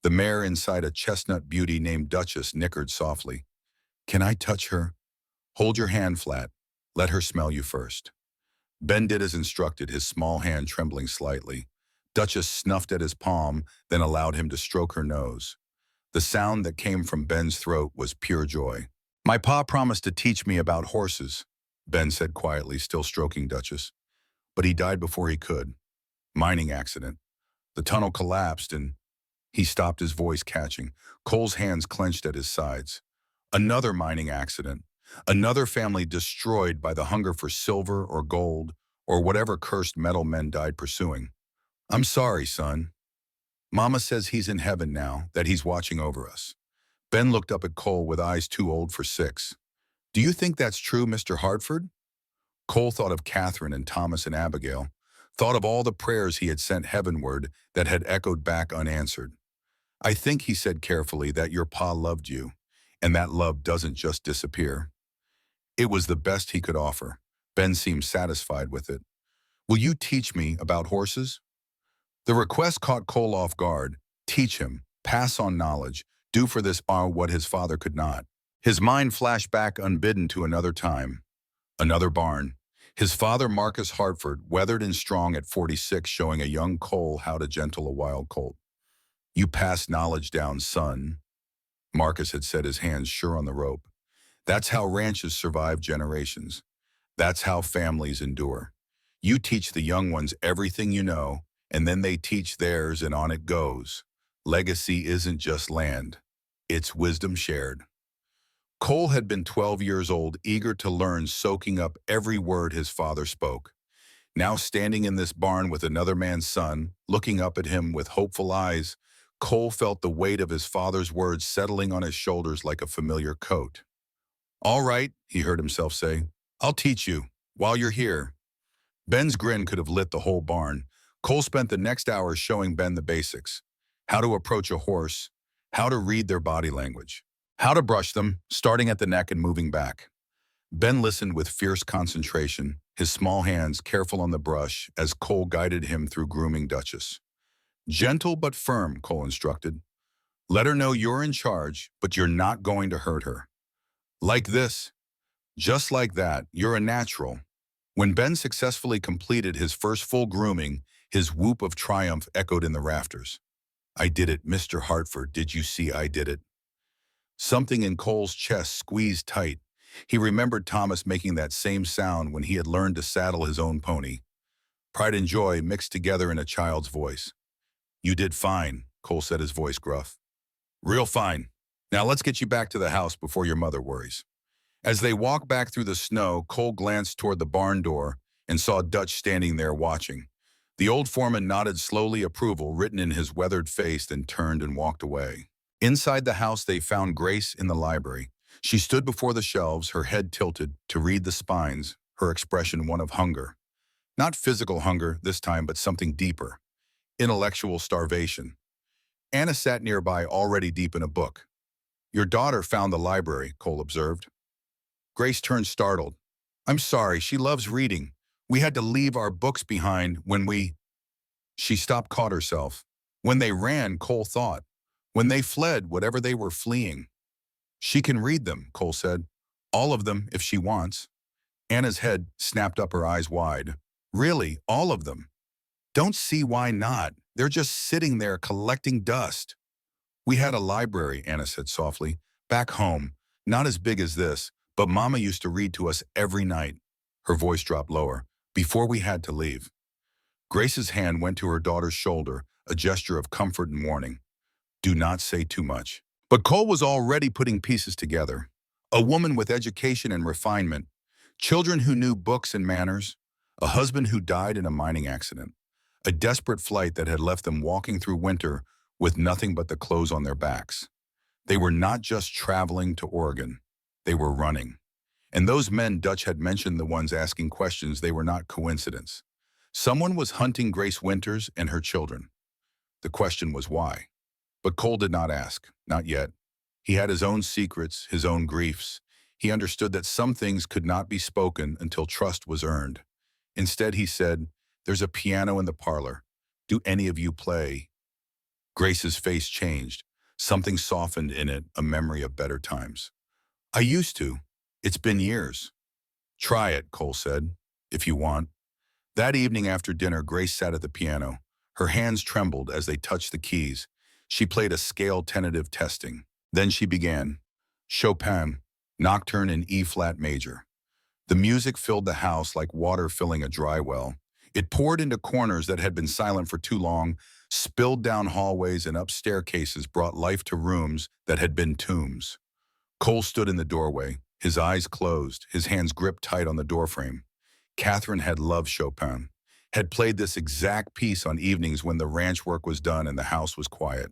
The mare inside a chestnut beauty named Duchess nickered softly. Can I touch her? Hold your hand flat. Let her smell you first. Ben did as instructed, his small hand trembling slightly. Duchess snuffed at his palm, then allowed him to stroke her nose. The sound that came from Ben's throat was pure joy. My pa promised to teach me about horses, Ben said quietly, still stroking Duchess. But he died before he could. Mining accident. The tunnel collapsed and he stopped, his voice catching. Cole's hands clenched at his sides. Another mining accident. Another family destroyed by the hunger for silver or gold or whatever cursed metal men died pursuing. I'm sorry, son. Mama says he's in heaven now, that he's watching over us. Ben looked up at Cole with eyes too old for 6. Do you think that's true, Mr. Hartford? Cole thought of Catherine and Thomas and Abigail, thought of all the prayers he had sent heavenward that had echoed back unanswered. I think, he said carefully, that your pa loved you, and that love doesn't just disappear. It was the best he could offer. Ben seemed satisfied with it. Will you teach me about horses? The request caught Cole off guard. Teach him, pass on knowledge, do for this what his father could not. His mind flashed back unbidden to another time. Another barn. His father, Marcus Hartford, weathered and strong at 46, showing a young Cole how to gentle a wild colt. You pass knowledge down, son. Marcus had said, his hands sure on the rope. That's how ranches survive generations. That's how families endure. You teach the young ones everything you know, and then they teach theirs, and on it goes. Legacy isn't just land. It's wisdom shared. Cole had been 12 years old, eager to learn, soaking up every word his father spoke. Now standing in this barn with another man's son, looking up at him with hopeful eyes, Cole felt the weight of his father's words settling on his shoulders like a familiar coat. "All right," he heard himself say. "I'll teach you, while you're here." Ben's grin could have lit the whole barn. Cole spent the next hour showing Ben the basics: how to approach a horse, how to read their body language, how to brush them, starting at the neck and moving back. Ben listened with fierce concentration, his small hands careful on the brush as Cole guided him through grooming Duchess. "Gentle but firm," Cole instructed. "Let her know you're in charge, but you're not going to hurt her. Like this. Just like that, you're a natural." When Ben successfully completed his first full grooming, his whoop of triumph echoed in the rafters. "I did it, Mr. Hartford. Did you see I did it?" Something in Cole's chest squeezed tight. He remembered Thomas making that same sound when he had learned to saddle his own pony. Pride and joy mixed together in a child's voice. "You did fine," Cole said, his voice gruff. "Real fine. Now let's get you back to the house before your mother worries." As they walked back through the snow, Cole glanced toward the barn door and saw Dutch standing there watching. The old foreman nodded slowly, approval written in his weathered face, then turned and walked away. Inside the house, they found Grace in the library. She stood before the shelves, her head tilted to read the spines, her expression one of hunger. Not physical hunger this time, but something deeper. Intellectual starvation. Anna sat nearby, already deep in a book. "Your daughter found the library," Cole observed. Grace turned startled. "I'm sorry, she loves reading. We had to leave our books behind when we—" She stopped, caught herself. When they ran, Cole thought. When they fled, whatever they were fleeing. "She can read them," Cole said. "All of them, if she wants." Anna's head snapped up, her eyes wide. "Really, all of them?" "Don't see why not. They're just sitting there collecting dust." "We had a library," Anna said softly, "back home. Not as big as this, but Mama used to read to us every night." Her voice dropped lower. "Before we had to leave." Grace's hand went to her daughter's shoulder, a gesture of comfort and warning. "Do not say too much." But Cole was already putting pieces together. A woman with education and refinement, children who knew books and manners, a husband who died in a mining accident, a desperate flight that had left them walking through winter with nothing but the clothes on their backs. They were not just traveling to Oregon. They were running. And those men Dutch had mentioned, the ones asking questions, they were not coincidence. Someone was hunting Grace Winters and her children. The question was why. But Cole did not ask, not yet. He had his own secrets, his own griefs. He understood that some things could not be spoken until trust was earned. Instead, he said, "There's a piano in the parlor. Do any of you play?" Grace's face changed. Something softened in it, a memory of better times. "I used to. It's been years." "Try it," Cole said, "if you want." That evening after dinner, Grace sat at the piano. Her hands trembled as they touched the keys. She played a scale tentative testing. Then she began. Chopin, Nocturne in E-flat major. The music filled the house like water filling a dry well. It poured into corners that had been silent for too long, spilled down hallways and up staircases, brought life to rooms that had been tombs. Cole stood in the doorway, his eyes closed, his hands gripped tight on the doorframe. Catherine had loved Chopin, had played this exact piece on evenings when the ranch work was done and the house was quiet.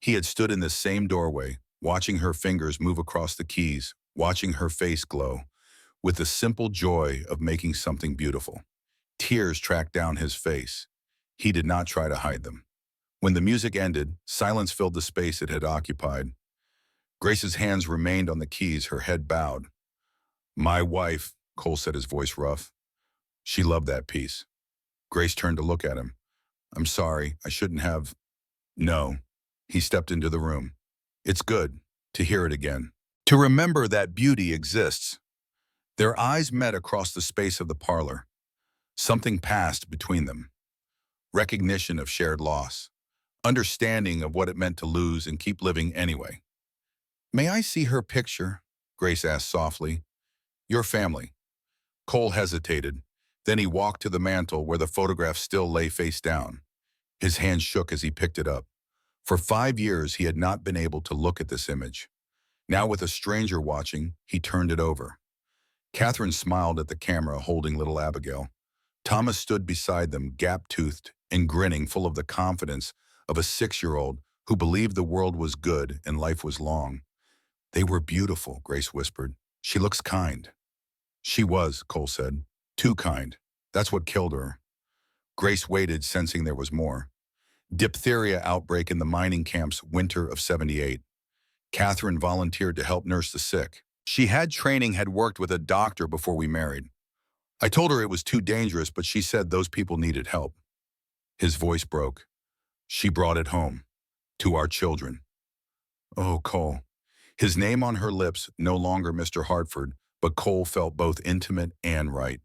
He had stood in this same doorway, watching her fingers move across the keys, watching her face glow, with the simple joy of making something beautiful. Tears tracked down his face. He did not try to hide them. When the music ended, silence filled the space it had occupied. Grace's hands remained on the keys, her head bowed. "My wife," Cole said, his voice rough. "She loved that piece." Grace turned to look at him. "I'm sorry, I shouldn't have—" "No." He stepped into the room. "It's good to hear it again. To remember that beauty exists." Their eyes met across the space of the parlor. Something passed between them. Recognition of shared loss. Understanding of what it meant to lose and keep living anyway. May I see her picture? Grace asked softly. Your family. Cole hesitated. Then he walked to the mantel where the photograph still lay face down. His hand shook as he picked it up. For 5 years, he had not been able to look at this image. Now, with a stranger watching, he turned it over. Catherine smiled at the camera, holding little Abigail. Thomas stood beside them, gap-toothed and grinning, full of the confidence of a 6-year-old who believed the world was good and life was long. They were beautiful, Grace whispered. She looks kind. She was, Cole said. Too kind. That's what killed her. Grace waited, sensing there was more. Diphtheria outbreak in the mining camps winter of '78. Catherine volunteered to help nurse the sick. She had training, had worked with a doctor before we married. I told her it was too dangerous, but she said those people needed help. His voice broke. She brought it home. To our children. Oh, Cole. His name on her lips, no longer Mr. Hartford, but Cole felt both intimate and right.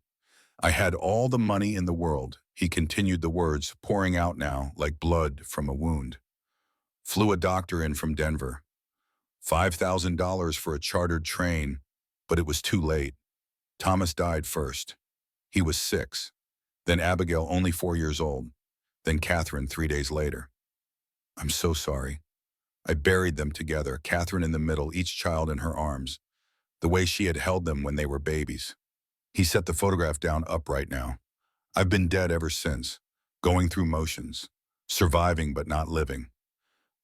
I had all the money in the world, he continued, the words pouring out now like blood from a wound. Flew a doctor in from Denver. $5,000 for a chartered train, but it was too late. Thomas died first. He was 6. Then Abigail, only 4 years old. Then Catherine 3 days later. I'm so sorry. I buried them together, Catherine in the middle, each child in her arms, the way she had held them when they were babies. He set the photograph down upright now. I've been dead ever since, going through motions, surviving but not living.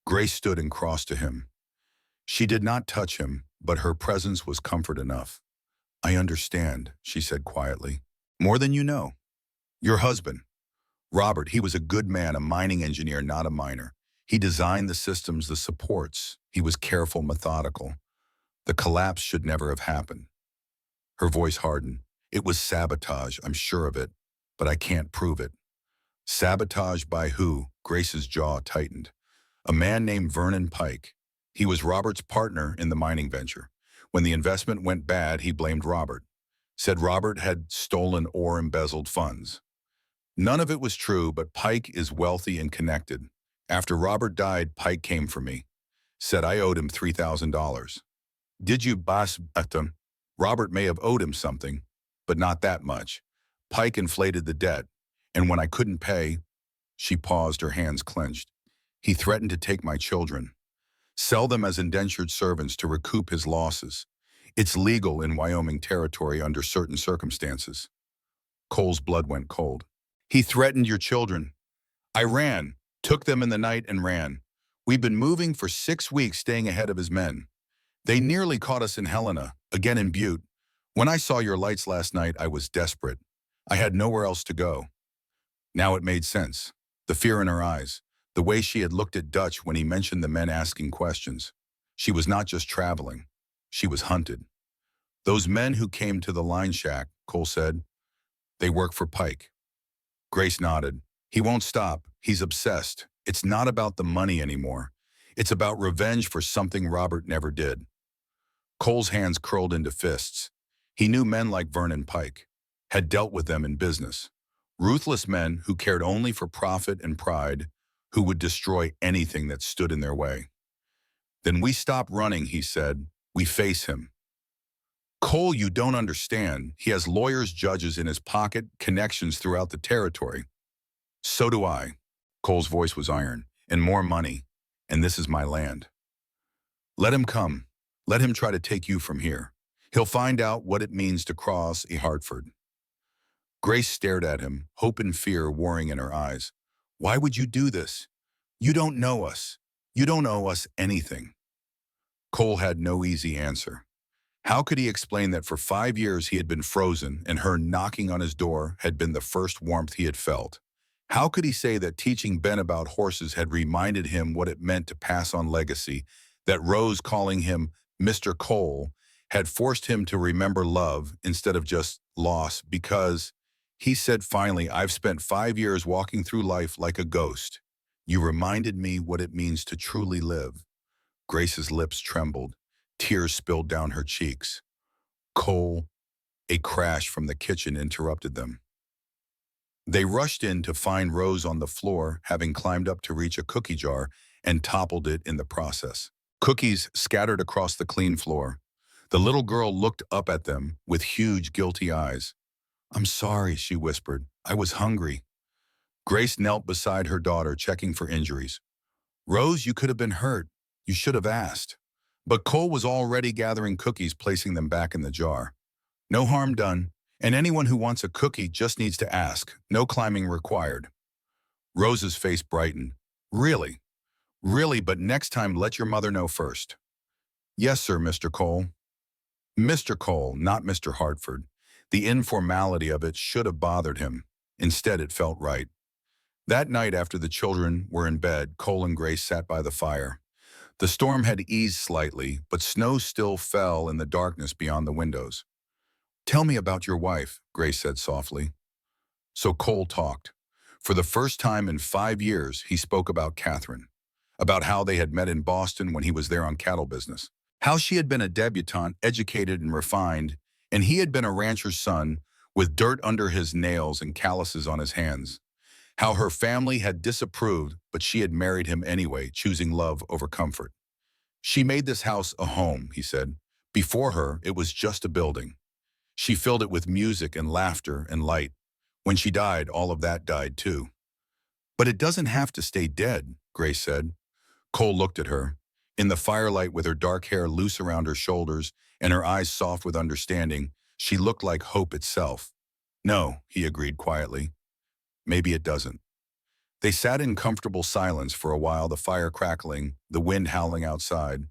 Grace stood and crossed to him. She did not touch him, but her presence was comfort enough. I understand, she said quietly. More than you know. Your husband, Robert, he was a good man, a mining engineer, not a miner. He designed the systems, the supports. He was careful, methodical. The collapse should never have happened. Her voice hardened. It was sabotage, I'm sure of it, but I can't prove it. Sabotage by who? Grace's jaw tightened. A man named Vernon Pike. He was Robert's partner in the mining venture. When the investment went bad, he blamed Robert. Said Robert had stolen or embezzled funds. None of it was true, but Pike is wealthy and connected. After Robert died, Pike came for me. Said I owed him $3,000. Did you boss at him? Robert may have owed him something, but not that much. Pike inflated the debt, and when I couldn't pay, she paused, her hands clenched. He threatened to take my children, sell them as indentured servants to recoup his losses. It's legal in Wyoming territory under certain circumstances. Cole's blood went cold. He threatened your children. I ran, took them in the night and ran. We've been moving for 6 weeks, staying ahead of his men. They nearly caught us in Helena, again in Butte. When I saw your lights last night, I was desperate. I had nowhere else to go. Now it made sense. The fear in her eyes, the way she had looked at Dutch when he mentioned the men asking questions. She was not just traveling. She was hunted. Those men who came to the line shack, Cole said, they work for Pike. Grace nodded. He won't stop. He's obsessed. It's not about the money anymore. It's about revenge for something Robert never did. Cole's hands curled into fists. He knew men like Vernon Pike, had dealt with them in business. Ruthless men who cared only for profit and pride, who would destroy anything that stood in their way. Then we stop running, he said. We face him. Cole, you don't understand. He has lawyers, judges in his pocket, connections throughout the territory. So do I. Cole's voice was iron. And more money. And this is my land. Let him come. Let him try to take you from here. He'll find out what it means to cross a Hartford. Grace stared at him, hope and fear warring in her eyes. Why would you do this? You don't know us. You don't owe us anything. Cole had no easy answer. How could he explain that for 5 years he had been frozen and her knocking on his door had been the first warmth he had felt? How could he say that teaching Ben about horses had reminded him what it meant to pass on legacy, that Rose calling him Mr. Cole had forced him to remember love instead of just loss? Because, he said finally, I've spent 5 years walking through life like a ghost. You reminded me what it means to truly live. Grace's lips trembled. Tears spilled down her cheeks. Cole, a crash from the kitchen interrupted them. They rushed in to find Rose on the floor, having climbed up to reach a cookie jar and toppled it in the process. Cookies scattered across the clean floor. The little girl looked up at them with huge, guilty eyes. "I'm sorry," she whispered. "I was hungry." Grace knelt beside her daughter, checking for injuries. "Rose, you could have been hurt. You should have asked." But Cole was already gathering cookies, placing them back in the jar. "No harm done, and anyone who wants a cookie just needs to ask. No climbing required." Rose's face brightened. "Really? Really, but next time let your mother know first." "Yes, sir, Mr. Cole." Mr. Cole, not Mr. Hartford. The informality of it should have bothered him. Instead, it felt right. That night, after the children were in bed, Cole and Grace sat by the fire. The storm had eased slightly, but snow still fell in the darkness beyond the windows. "Tell me about your wife," Grace said softly. So Cole talked. For the first time in 5 years, he spoke about Catherine, about how they had met in Boston when he was there on cattle business, how she had been a debutante, educated and refined, and he had been a rancher's son with dirt under his nails and calluses on his hands, how her family had disapproved, but she had married him anyway, choosing love over comfort. "She made this house a home," he said. "Before her, it was just a building. She filled it with music and laughter and light. When she died, all of that died too." "But it doesn't have to stay dead," Grace said. Cole looked at her. In the firelight, with her dark hair loose around her shoulders and her eyes soft with understanding, she looked like hope itself. "No," he agreed quietly. "Maybe it doesn't." They sat in comfortable silence for a while, the fire crackling, the wind howling outside.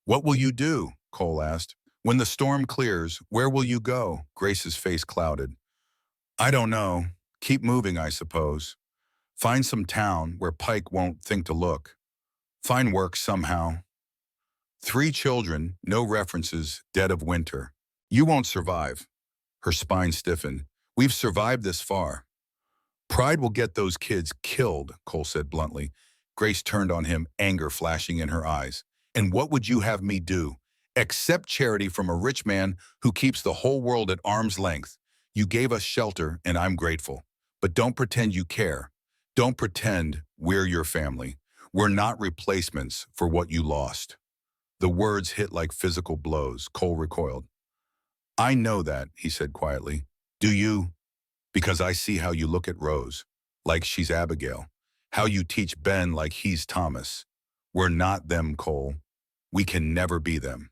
"What will you do?" Cole asked. "When the storm clears, where will you go?" Grace's face clouded. "I don't know. Keep moving, I suppose. Find some town where Pike won't think to look. Find work somehow. 3 children, no references, dead of winter. You won't survive." Her spine stiffened. "We've survived this far." "Pride will get those kids killed," Cole said bluntly. Grace turned on him, anger flashing in her eyes. "And what would you have me do? Accept charity from a rich man who keeps the whole world at arm's length. You gave us shelter, and I'm grateful. But don't pretend you care. Don't pretend we're your family. We're not replacements for what you lost." The words hit like physical blows. Cole recoiled. "I know that," he said quietly. "Do you? Because I see how you look at Rose, like she's Abigail. How you teach Ben like he's Thomas. We're not them, Cole. We can never be them."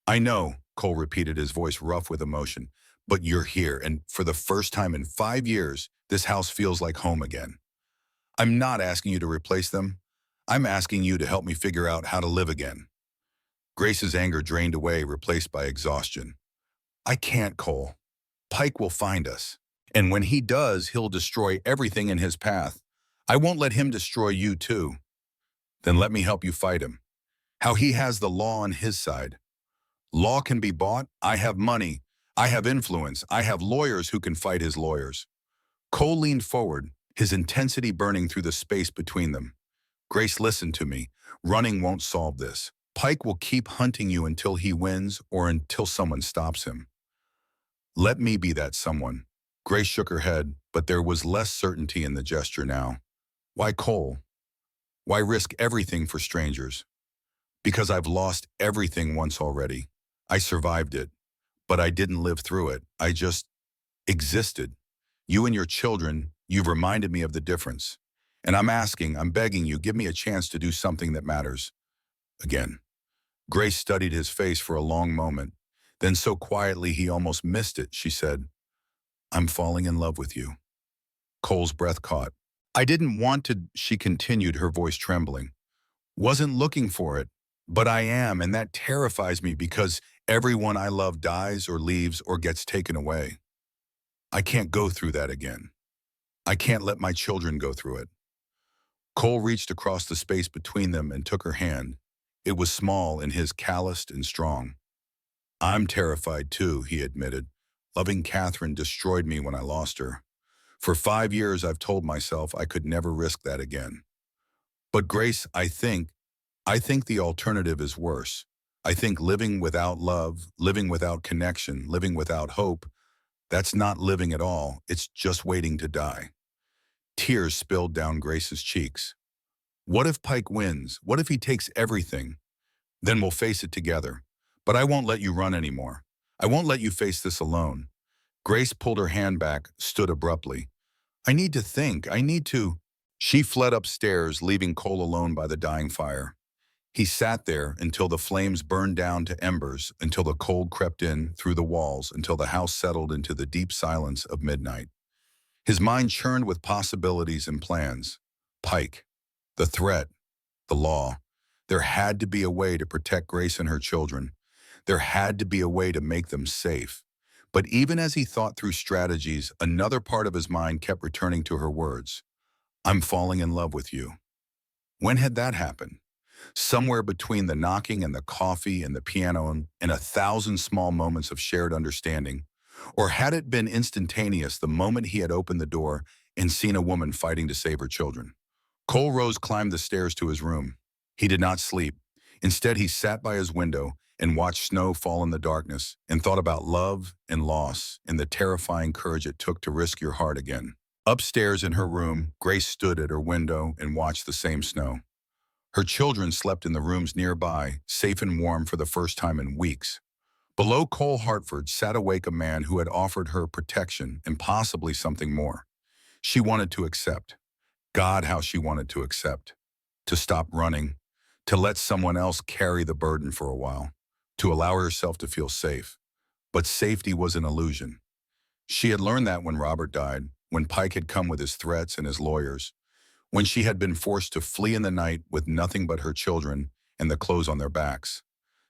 "I know," Cole repeated, his voice rough with emotion. "But you're here, and for the first time in 5 years, this house feels like home again. I'm not asking you to replace them. I'm asking you to help me figure out how to live again." Grace's anger drained away, replaced by exhaustion. "I can't, Cole. Pike will find us. And when he does, he'll destroy everything in his path. I won't let him destroy you too." "Then let me help you fight him. How he has the law on his side. Law can be bought. I have money. I have influence. I have lawyers who can fight his lawyers." Cole leaned forward, his intensity burning through the space between them. "Grace, listen to me. Running won't solve this. Pike will keep hunting you until he wins or until someone stops him. Let me be that someone." Grace shook her head, but there was less certainty in the gesture now. "Why, Cole? Why risk everything for strangers?" "Because I've lost everything once already. I survived it, but I didn't live through it. I just existed. You and your children, you've reminded me of the difference. And I'm begging you, give me a chance to do something that matters." Again. Grace studied his face for a long moment. Then so quietly he almost missed it, she said, "I'm falling in love with you." Cole's breath caught. "I didn't want to," she continued, her voice trembling. "Wasn't looking for it, but I am, and that terrifies me because everyone I love dies or leaves or gets taken away. I can't go through that again. I can't let my children go through it." Cole reached across the space between them and took her hand. It was small in his, calloused and strong. "I'm terrified too," he admitted. "Loving Catherine destroyed me when I lost her. For 5 years I've told myself I could never risk that again. But Grace, I think the alternative is worse. I think living without love, living without connection, living without hope, that's not living at all. It's just waiting to die." Tears spilled down Grace's cheeks. "What if Pike wins? What if he takes everything?" Then we'll face it together. But I won't let you run anymore. I won't let you face this alone. Grace pulled her hand back, stood abruptly. I need to think. I need to. She fled upstairs, leaving Cole alone by the dying fire. He sat there until the flames burned down to embers, until the cold crept in through the walls, until the house settled into the deep silence of midnight. His mind churned with possibilities and plans. Pike, the threat, the law. There had to be a way to protect Grace and her children. There had to be a way to make them safe. But even as he thought through strategies, another part of his mind kept returning to her words. I'm falling in love with you. When had that happened? Somewhere between the knocking and the coffee and the piano and 1,000 small moments of shared understanding. Or had it been instantaneous the moment he had opened the door and seen a woman fighting to save her children? Cole Rose climbed the stairs to his room. He did not sleep. Instead, he sat by his window and watched snow fall in the darkness and thought about love and loss and the terrifying courage it took to risk your heart again. Upstairs in her room, Grace stood at her window and watched the same snow. Her children slept in the rooms nearby, safe and warm for the first time in weeks. Below Cole Hartford sat awake a man who had offered her protection and possibly something more. She wanted to accept. God, how she wanted to accept. To stop running. To let someone else carry the burden for a while. To allow herself to feel safe. But safety was an illusion. She had learned that when Robert died, when Pike had come with his threats and his lawyers, when she had been forced to flee in the night with nothing but her children and the clothes on their backs.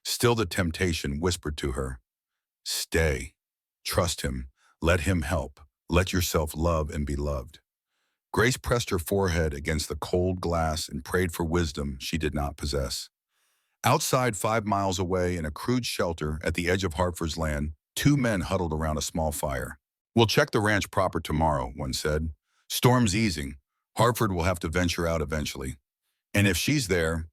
Still the temptation whispered to her, stay, trust him, let him help, let yourself love and be loved. Grace pressed her forehead against the cold glass and prayed for wisdom she did not possess. Outside 5 miles away in a crude shelter at the edge of Hartford's land, 2 men huddled around a small fire. We'll check the ranch proper tomorrow, one said. Storm's easing. Hartford will have to venture out eventually. And if she's there,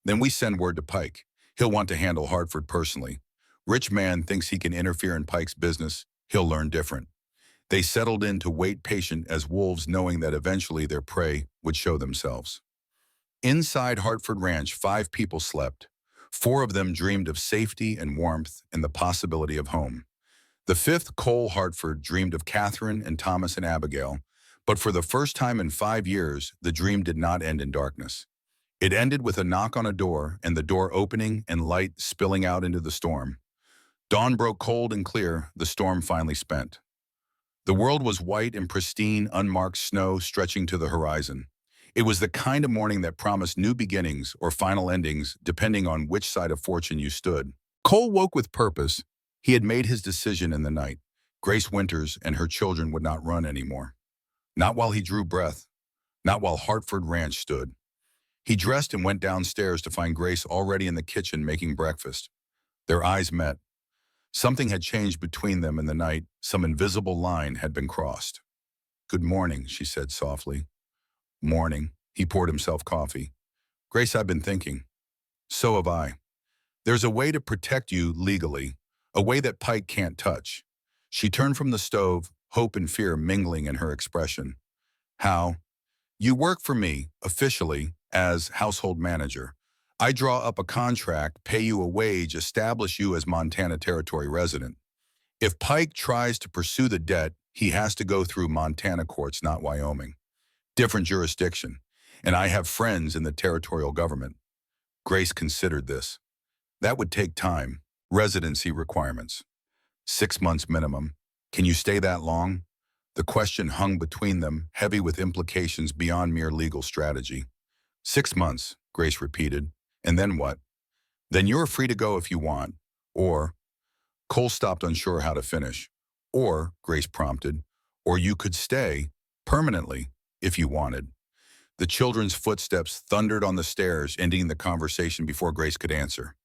then we send word to Pike. He'll want to handle Hartford personally. Rich man thinks he can interfere in Pike's business. He'll learn different. They settled in to wait patient as wolves, knowing that eventually their prey would show themselves. Inside Hartford Ranch, 5 people slept. 4 of them dreamed of safety and warmth and the possibility of home. The 5th, Cole Hartford, dreamed of Catherine and Thomas and Abigail, but for the first time in 5 years, the dream did not end in darkness. It ended with a knock on a door and the door opening and light spilling out into the storm. Dawn broke cold and clear, the storm finally spent. The world was white and pristine, unmarked snow stretching to the horizon. It was the kind of morning that promised new beginnings or final endings, depending on which side of fortune you stood. Cole woke with purpose. He had made his decision in the night. Grace Winters and her children would not run anymore. Not while he drew breath. Not while Hartford Ranch stood. He dressed and went downstairs to find Grace already in the kitchen making breakfast. Their eyes met. Something had changed between them in the night. Some invisible line had been crossed. Good morning, she said softly. Morning. He poured himself coffee. Grace, I've been thinking. So have I. There's a way to protect you legally, a way that Pike can't touch. She turned from the stove, hope and fear mingling in her expression. How? You work for me, officially, as household manager. I draw up a contract, pay you a wage, establish you as Montana Territory resident. If Pike tries to pursue the debt, he has to go through Montana courts, not Wyoming. Different jurisdiction. And I have friends in the territorial government. Grace considered this. That would take time. Residency requirements. 6 months minimum. Can you stay that long? The question hung between them, heavy with implications beyond mere legal strategy. 6 months, Grace repeated. And then what? Then you're free to go if you want. Or, Cole stopped unsure how to finish. Or, Grace prompted, or you could stay, permanently, if you wanted. The children's footsteps thundered on the stairs, ending the conversation before Grace could answer.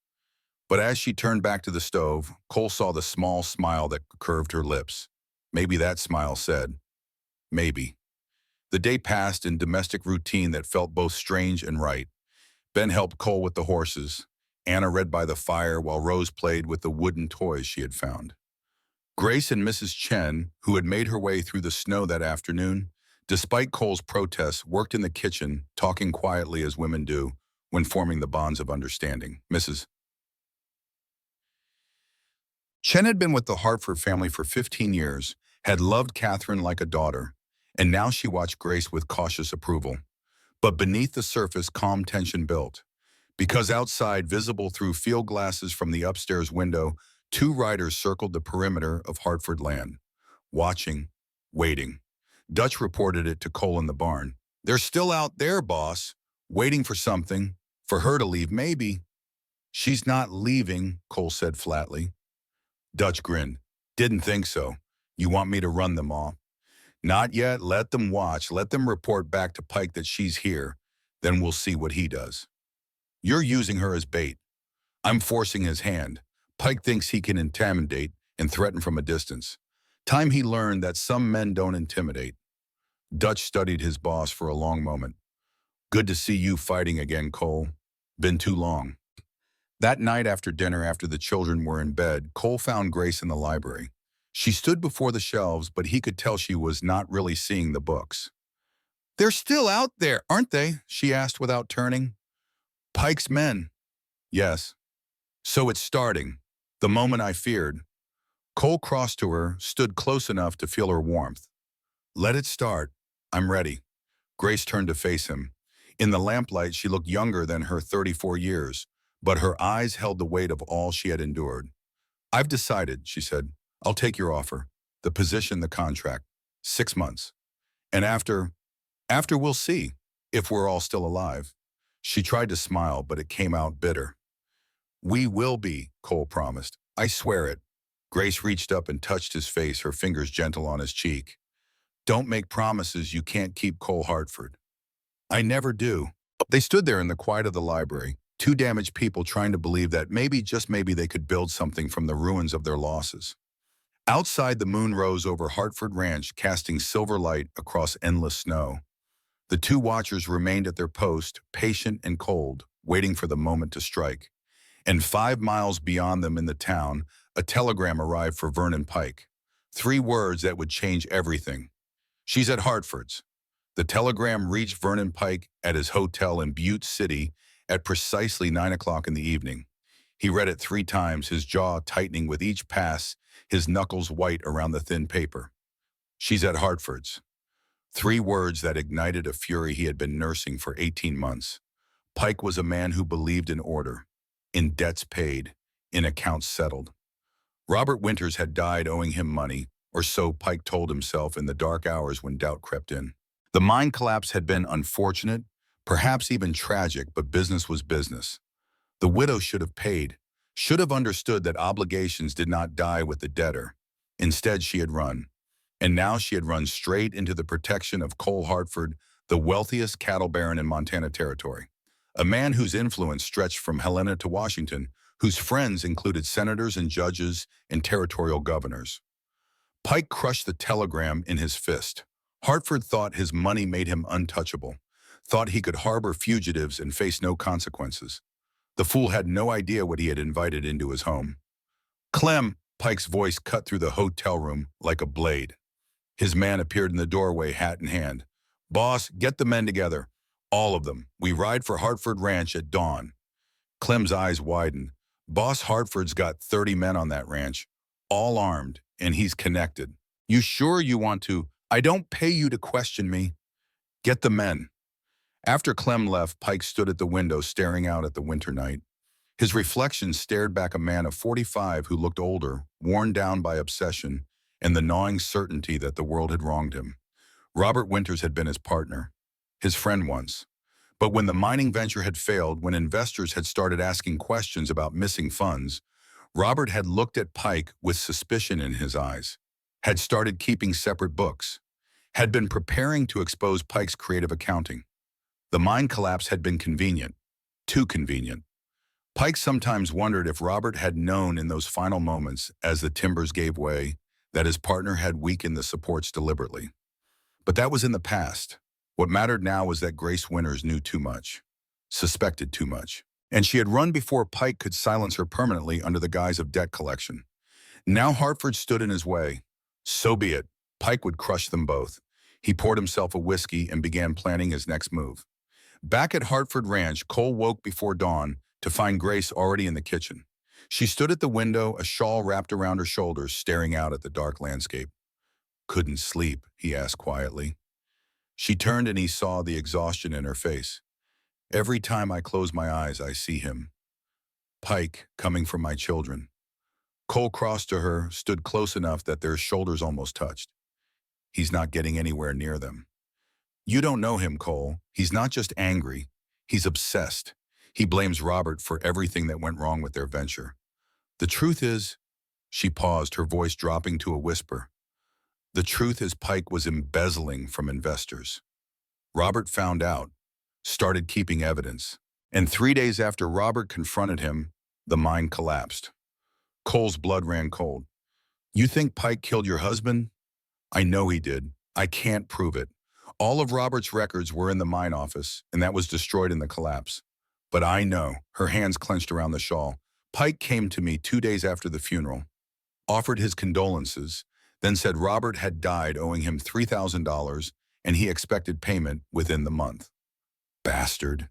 But as she turned back to the stove, Cole saw the small smile that curved her lips. Maybe that smile said, maybe. The day passed in domestic routine that felt both strange and right. Ben helped Cole with the horses. Anna read by the fire while Rose played with the wooden toys she had found. Grace and Mrs. Chen, who had made her way through the snow that afternoon, despite Cole's protests, worked in the kitchen, talking quietly as women do when forming the bonds of understanding. Mrs. Chen had been with the Hartford family for 15 years, had loved Catherine like a daughter, and now she watched Grace with cautious approval. But beneath the surface, calm tension built. Because outside, visible through field glasses from the upstairs window, two riders circled the perimeter of Hartford land, watching, waiting. Dutch reported it to Cole in the barn. "They're still out there, boss, waiting for something, for her to leave, maybe." "She's not leaving," Cole said flatly. Dutch grinned. "Didn't think so. You want me to run them off?" "Not yet. Let them watch. Let them report back to Pike that she's here. Then we'll see what he does." "You're using her as bait." "I'm forcing his hand. Pike thinks he can intimidate and threaten from a distance. Time he learned that some men don't intimidate." Dutch studied his boss for a long moment. "Good to see you fighting again, Cole. Been too long." That night after dinner, after the children were in bed, Cole found Grace in the library. She stood before the shelves, but he could tell she was not really seeing the books. "They're still out there, aren't they?" she asked without turning. "Pike's men." "Yes." "So it's starting. The moment I feared." Cole crossed to her, stood close enough to feel her warmth. "Let it start. I'm ready." Grace turned to face him. In the lamplight, she looked younger than her 34 years, but her eyes held the weight of all she had endured. "I've decided," she said. "I'll take your offer. The position, the contract. 6 months. And after we'll see if we're all still alive." She tried to smile, but it came out bitter. "We will be," Cole promised. "I swear it." Grace reached up and touched his face, her fingers gentle on his cheek. "Don't make promises you can't keep, Cole Hartford." "I never do." They stood there in the quiet of the library, two damaged people trying to believe that maybe, just maybe, they could build something from the ruins of their losses. Outside, the moon rose over Hartford Ranch, casting silver light across endless snow. The two watchers remained at their post, patient and cold, waiting for the moment to strike. And 5 miles beyond them in the town, a telegram arrived for Vernon Pike. 3 words that would change everything. "She's at Hartford's." The telegram reached Vernon Pike at his hotel in Butte City at precisely 9 o'clock in the evening. He read it 3 times, his jaw tightening with each pass, his knuckles white around the thin paper. "She's at Hartford's." 3 words that ignited a fury he had been nursing for 18 months. Pike was a man who believed in order, in debts paid, in accounts settled. Robert Winters had died owing him money, or so Pike told himself in the dark hours when doubt crept in. The mine collapse had been unfortunate, perhaps even tragic, but business was business. The widow should have paid, should have understood that obligations did not die with the debtor. Instead, she had run. And now she had run straight into the protection of Cole Hartford, the wealthiest cattle baron in Montana Territory. A man whose influence stretched from Helena to Washington, whose friends included senators and judges and territorial governors. Pike crushed the telegram in his fist. Hartford thought his money made him untouchable, thought he could harbor fugitives and face no consequences. The fool had no idea what he had invited into his home. "Clem," Pike's voice cut through the hotel room like a blade. His man appeared in the doorway, hat in hand. "Boss, get the men together. All of them. We ride for Hartford Ranch at dawn." Clem's eyes widened. "Boss, Hartford's got 30 men on that ranch, all armed, and he's connected. You sure you want to? I don't pay you to question me." "Get the men." After Clem left, Pike stood at the window staring out at the winter night. His reflection stared back a man of 45 who looked older, worn down by obsession and the gnawing certainty that the world had wronged him. Robert Winters had been his partner, his friend once. But when the mining venture had failed, when investors had started asking questions about missing funds, Robert had looked at Pike with suspicion in his eyes, had started keeping separate books, had been preparing to expose Pike's creative accounting. The mine collapse had been convenient, too convenient. Pike sometimes wondered if Robert had known in those final moments, as the timbers gave way, that his partner had weakened the supports deliberately. But that was in the past. What mattered now was that Grace Winters knew too much, suspected too much, and she had run before Pike could silence her permanently under the guise of debt collection. Now Hartford stood in his way. So be it. Pike would crush them both. He poured himself a whiskey and began planning his next move. Back at Hartford Ranch, Cole woke before dawn to find Grace already in the kitchen. She stood at the window, a shawl wrapped around her shoulders, staring out at the dark landscape. "Couldn't sleep?" he asked quietly. She turned and he saw the exhaustion in her face. "Every time I close my eyes, I see him. Pike, coming for my children." Cole crossed to her, stood close enough that their shoulders almost touched. "He's not getting anywhere near them." "You don't know him, Cole. He's not just angry. He's obsessed. He blames Robert for everything that went wrong with their venture. The truth is," she paused, her voice dropping to a whisper, "the truth is Pike was embezzling from investors. Robert found out, started keeping evidence, and 3 days after Robert confronted him, the mine collapsed." Cole's blood ran cold. "You think Pike killed your husband?" "I know he did. I can't prove it. All of Robert's records were in the mine office, and that was destroyed in the collapse. But I know," her hands clenched around the shawl. "Pike came to me 2 days after the funeral, offered his condolences, then said Robert had died owing him $3,000 and he expected payment within the month. Bastard.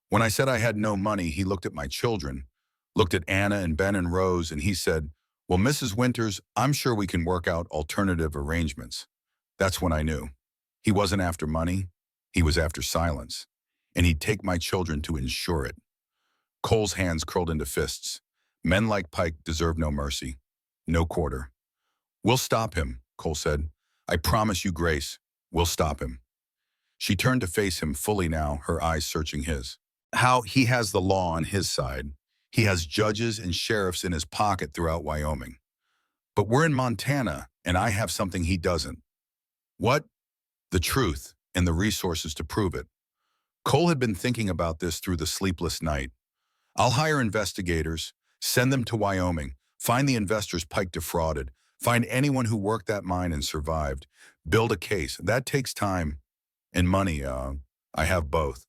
When I said I had no money, he looked at my children, looked at Anna and Ben and Rose, and he said, 'Well, Mrs. Winters, I'm sure we can work out alternative arrangements.' That's when I knew. He wasn't after money, he was after silence, and he'd take my children to ensure it." Cole's hands curled into fists. Men like Pike deserve no mercy, no quarter. "We'll stop him," Cole said. "I promise you, Grace, we'll stop him." She turned to face him fully now, her eyes searching his. "How he has the law on his side. He has judges and sheriffs in his pocket throughout Wyoming. But we're in Montana, and I have something he doesn't." "What?" "The truth, and the resources to prove it." Cole had been thinking about this through the sleepless night. "I'll hire investigators, send them to Wyoming, find the investors Pike defrauded, find anyone who worked that mine and survived, build a case. That takes time and money. I have both."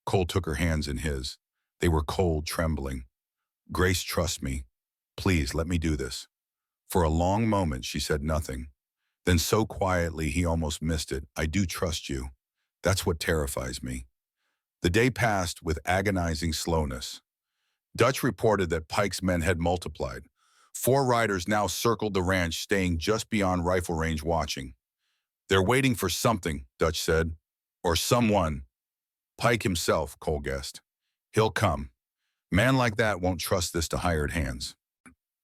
Cole took her hands in his. They were cold, trembling. "Grace, trust me. Please, let me do this." For a long moment, she said nothing. Then so quietly, he almost missed it. "I do trust you. That's what terrifies me." The day passed with agonizing slowness. Dutch reported that Pike's men had multiplied. 4 riders now circled the ranch, staying just beyond rifle range watching. "They're waiting for something," Dutch said. "Or someone." "Pike himself," Cole guessed. "He'll come. Man like that won't trust this to hired hands."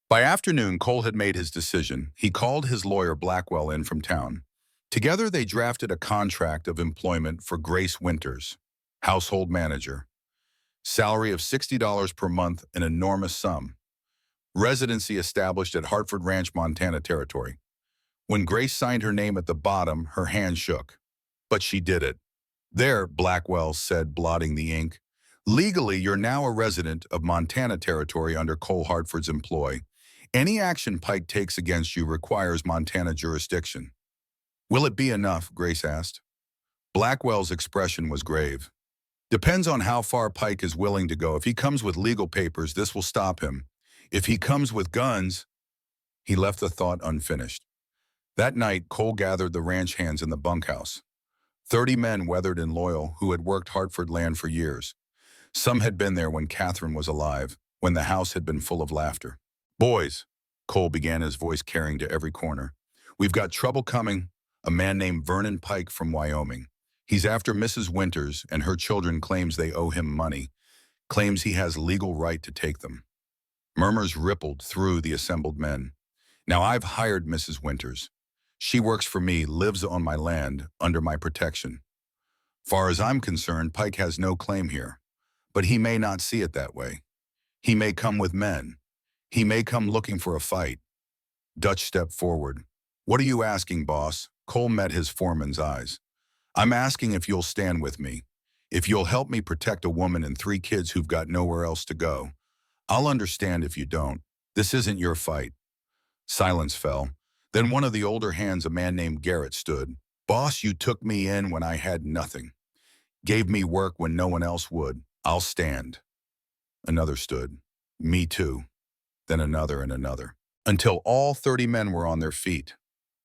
By afternoon, Cole had made his decision. He called his lawyer Blackwell in from town. Together, they drafted a contract of employment for Grace Winters, household manager. Salary of $60 per month, an enormous sum. Residency established at Hartford Ranch, Montana Territory. When Grace signed her name at the bottom, her hand shook. But she did it. "There," Blackwell said, blotting the ink. "Legally, you're now a resident of Montana Territory under Cole Hartford's employ. Any action Pike takes against you requires Montana jurisdiction." "Will it be enough?" Grace asked. Blackwell's expression was grave. "Depends on how far Pike is willing to go. If he comes with legal papers, this will stop him. If he comes with guns..." He left the thought unfinished. That night, Cole gathered the ranch hands in the bunkhouse. 30 men weathered and loyal who had worked Hartford land for years. Some had been there when Catherine was alive, when the house had been full of laughter. "Boys," Cole began, his voice carrying to every corner, "we've got trouble coming. A man named Vernon Pike from Wyoming. He's after Mrs. Winters, and her children claims they owe him money, claims he has legal right to take them." Murmurs rippled through the assembled men. "Now I've hired Mrs. Winters. She works for me, lives on my land, under my protection. Far as I'm concerned, Pike has no claim here. But he may not see it that way. He may come with men. He may come looking for a fight." Dutch stepped forward. "What are you asking, boss?" Cole met his foreman's eyes. "I'm asking if you'll stand with me. If you'll help me protect a woman and 3 kids who've got nowhere else to go. I'll understand if you don't. This isn't your fight." Silence fell. Then one of the older hands, a man named Garrett, stood. "Boss, you took me in when I had nothing. Gave me work when no one else would. I'll stand." Another stood. "Me too." Then another and another, until all 30 men were on their feet.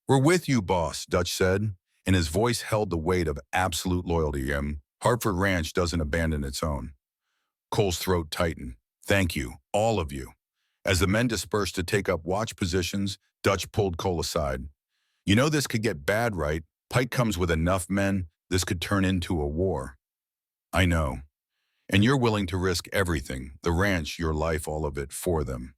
"We're with you, boss," Dutch said, and his voice held the weight of absolute loyalty. Hartford Ranch doesn't abandon its own." Cole's throat tightened. "Thank you, all of you. As the men dispersed to take up watch positions, Dutch pulled Cole aside. You know this could get bad, right? Pike comes with enough men, this could turn into a war. I know. And you're willing to risk everything, the ranch, your life, all of it, for them.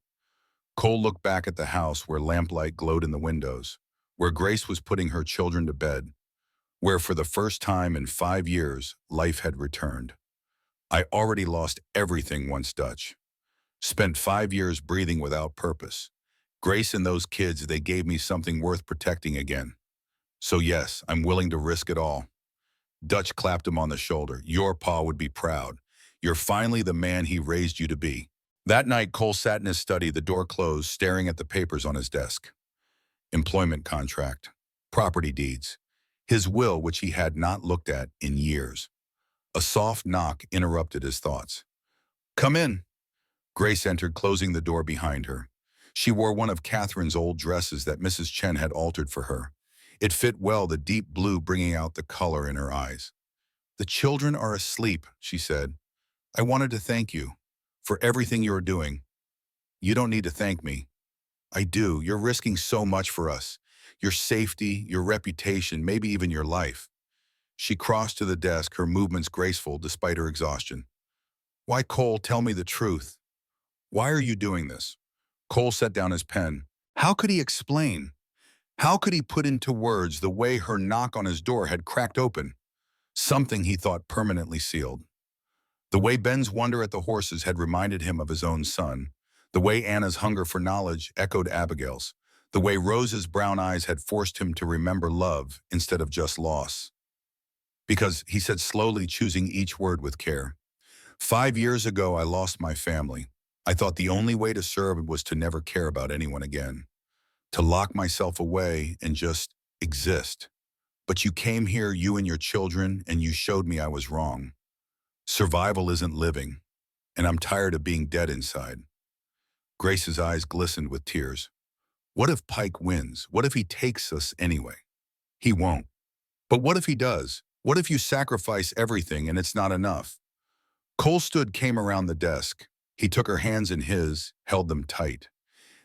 Cole looked back at the house where lamplight glowed in the windows, where Grace was putting her children to bed, where for the first time in 5 years, life had returned. I already lost everything once, Dutch. Spent 5 years breathing without purpose. Grace and those kids, they gave me something worth protecting again. So yes, I'm willing to risk it all. Dutch clapped him on the shoulder. Your pa would be proud. You're finally the man he raised you to be. That night, Cole sat in his study, the door closed, staring at the papers on his desk. Employment contract, property deeds, his will, which he had not looked at in years. A soft knock interrupted his thoughts. Come in. Grace entered, closing the door behind her. She wore one of Catherine's old dresses that Mrs. Chen had altered for her. It fit well, the deep blue bringing out the color in her eyes. The children are asleep, she said. I wanted to thank you for everything you're doing. You don't need to thank me. I do. You're risking so much for us. Your safety, your reputation, maybe even your life. She crossed to the desk, her movements graceful despite her exhaustion. Why, Cole, tell me the truth. Why are you doing this? Cole set down his pen. How could he explain? How could he put into words the way her knock on his door had cracked open? Something he thought permanently sealed. The way Ben's wonder at the horses had reminded him of his own son. The way Anna's hunger for knowledge echoed Abigail's. The way Rose's brown eyes had forced him to remember love instead of just loss. Because, he said slowly, choosing each word with care, 5 years ago I lost my family. I thought the only way to serve was to never care about anyone again. To lock myself away and just exist. But you came here, you and your children, and you showed me I was wrong. Survival isn't living, and I'm tired of being dead inside. Grace's eyes glistened with tears. What if Pike wins? What if he takes us anyway? He won't. But what if he does? What if you sacrifice everything and it's not enough? Cole came around the desk. He took her hands in his, held them tight.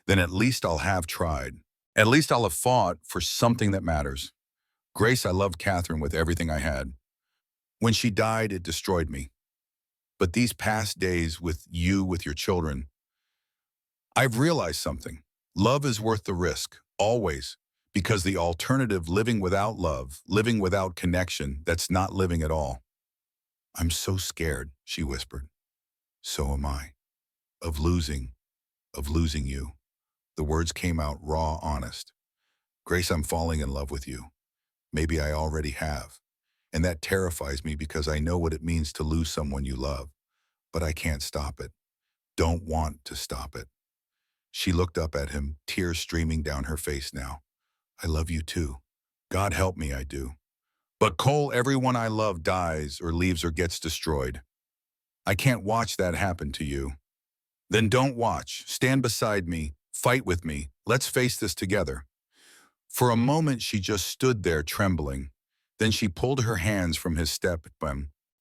Then at least I'll have tried. At least I'll have fought for something that matters. Grace, I loved Catherine with everything I had. When she died, it destroyed me. But these past days with you, with your children, I've realized something. Love is worth the risk, always, because the alternative, living without love, living without connection, that's not living at all. I'm so scared, she whispered. So am I. Of losing you. The words came out raw, honest. Grace, I'm falling in love with you. Maybe I already have. And that terrifies me because I know what it means to lose someone you love. But I can't stop it. Don't want to stop it. She looked up at him, tears streaming down her face now. I love you too. God help me, I do. But Cole, everyone I love dies or leaves or gets destroyed. I can't watch that happen to you. Then don't watch. Stand beside me. Fight with me. Let's face this together. For a moment, she just stood there trembling. Then she pulled her hands from his step.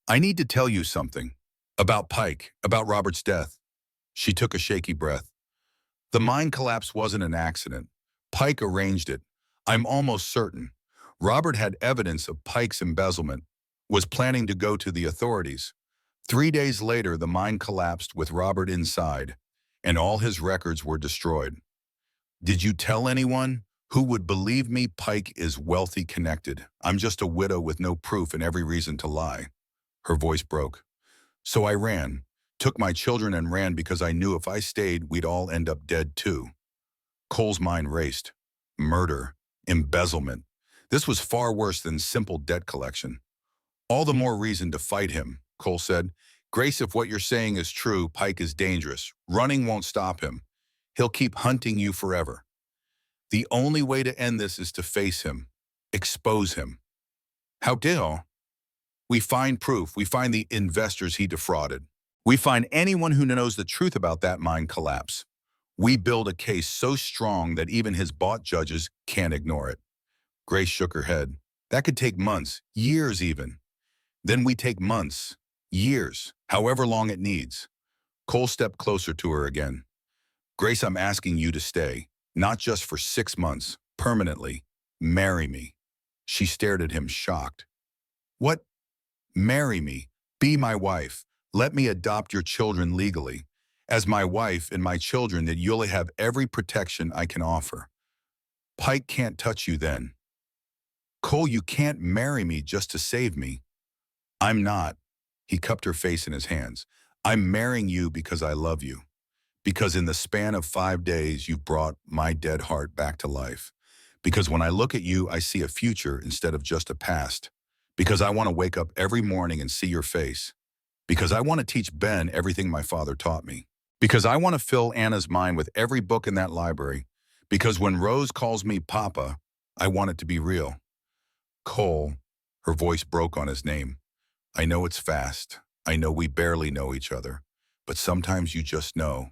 I need to tell you something. About Pike, about Robert's death. She took a shaky breath. The mine collapse wasn't an accident. Pike arranged it. I'm almost certain. Robert had evidence of Pike's embezzlement, was planning to go to the authorities. 3 days later, the mine collapsed with Robert inside, and all his records were destroyed. Did you tell anyone? Who would believe me? Pike is wealthy, connected. I'm just a widow with no proof and every reason to lie. Her voice broke. So I ran, took my children and ran because I knew if I stayed, we'd all end up dead too. Cole's mind raced. Murder, embezzlement. This was far worse than simple debt collection. All the more reason to fight him, Cole said. Grace, if what you're saying is true, Pike is dangerous. Running won't stop him. He'll keep hunting you forever. The only way to end this is to face him, expose him. How dare? We find proof. We find the investors he defrauded. We find anyone who knows the truth about that mine collapse. We build a case so strong that even his bought judges can't ignore it. Grace shook her head. That could take months, years even. Then we take months, years, however long it needs. Cole stepped closer to her again. Grace, I'm asking you to stay, not just for 6 months, permanently. Marry me. She stared at him, shocked. What? Marry me. Be my wife. Let me adopt your children legally. As my wife and my children, that you'll have every protection I can offer. Pike can't touch you then. Cole, you can't marry me just to save me. I'm not. He cupped her face in his hands. I'm marrying you because I love you. Because in the span of 5 days, you've brought my dead heart back to life. Because when I look at you, I see a future instead of just a past. Because I want to wake up every morning and see your face. Because I want to teach Ben everything my father taught me. Because I want to fill Anna's mind with every book in that library. Because when Rose calls me Papa, I want it to be real. Cole, her voice broke on his name. I know it's fast. I know we barely know each other. But sometimes you just know.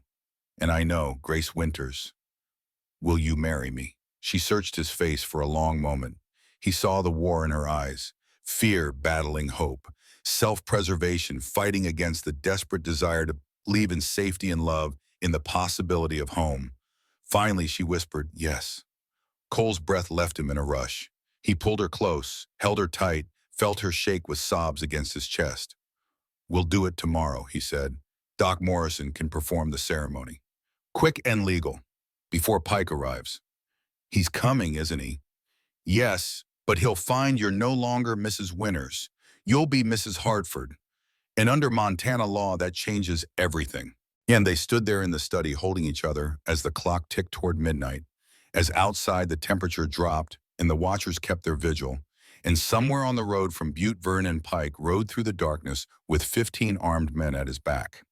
And I know, Grace Winters, will you marry me? She searched his face for a long moment. He saw the war in her eyes, fear battling hope, self-preservation fighting against the desperate desire to live in safety and love, in the possibility of home. Finally, she whispered, yes. Cole's breath left him in a rush. He pulled her close, held her tight, felt her shake with sobs against his chest. We'll do it tomorrow, he said. Doc Morrison can perform the ceremony. Quick and legal, before Pike arrives. He's coming, isn't he? Yes, but he'll find you're no longer Mrs. Winters. You'll be Mrs. Hartford. And under Montana law, that changes everything. And they stood there in the study holding each other as the clock ticked toward midnight, as outside the temperature dropped and the watchers kept their vigil. And somewhere on the road from Butte, Vernon Pike rode through the darkness with 15 armed men at his back.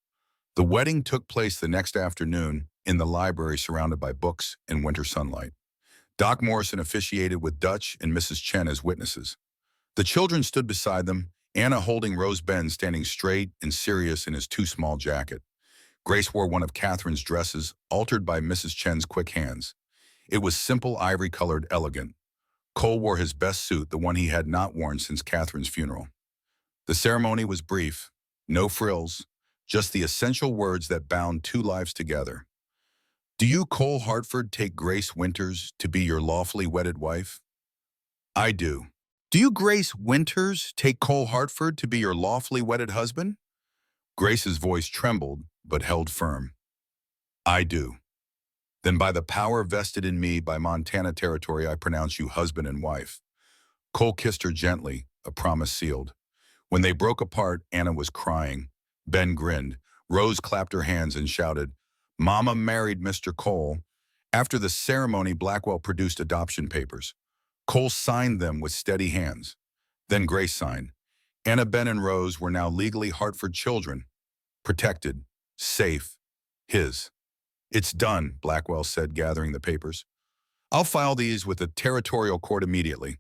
The wedding took place the next afternoon in the library surrounded by books and winter sunlight. Doc Morrison officiated with Dutch and Mrs. Chen as witnesses. The children stood beside them, Anna holding Rose Ben standing straight and serious in his too small jacket. Grace wore one of Catherine's dresses, altered by Mrs. Chen's quick hands. It was simple, ivory-colored, elegant. Cole wore his best suit, the one he had not worn since Catherine's funeral. The ceremony was brief, no frills, just the essential words that bound two lives together. Do you, Cole Hartford, take Grace Winters to be your lawfully wedded wife? I do. Do you, Grace Winters, take Cole Hartford to be your lawfully wedded husband? Grace's voice trembled, but held firm. I do. Then by the power vested in me by Montana territory, I pronounce you husband and wife. Cole kissed her gently, a promise sealed. When they broke apart, Anna was crying. Ben grinned. Rose clapped her hands and shouted, Mama married Mr. Cole. After the ceremony, Blackwell produced adoption papers. Cole signed them with steady hands. Then Grace signed. Anna, Ben, and Rose were now legally Hartford children. Protected. Safe. His. It's done, Blackwell said, gathering the papers. I'll file these with the territorial court immediately.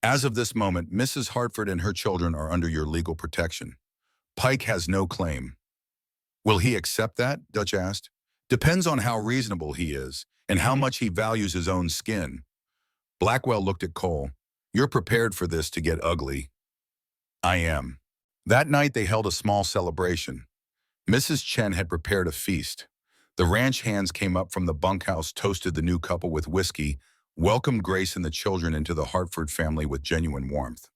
As of this moment, Mrs. Hartford and her children are under your legal protection. Pike has no claim. Will he accept that? Dutch asked. Depends on how reasonable he is and how much he values his own skin. Blackwell looked at Cole. You're prepared for this to get ugly. I am. That night they held a small celebration. Mrs. Chen had prepared a feast. The ranch hands came up from the bunkhouse, toasted the new couple with whiskey, welcomed Grace and the children into the Hartford family with genuine warmth.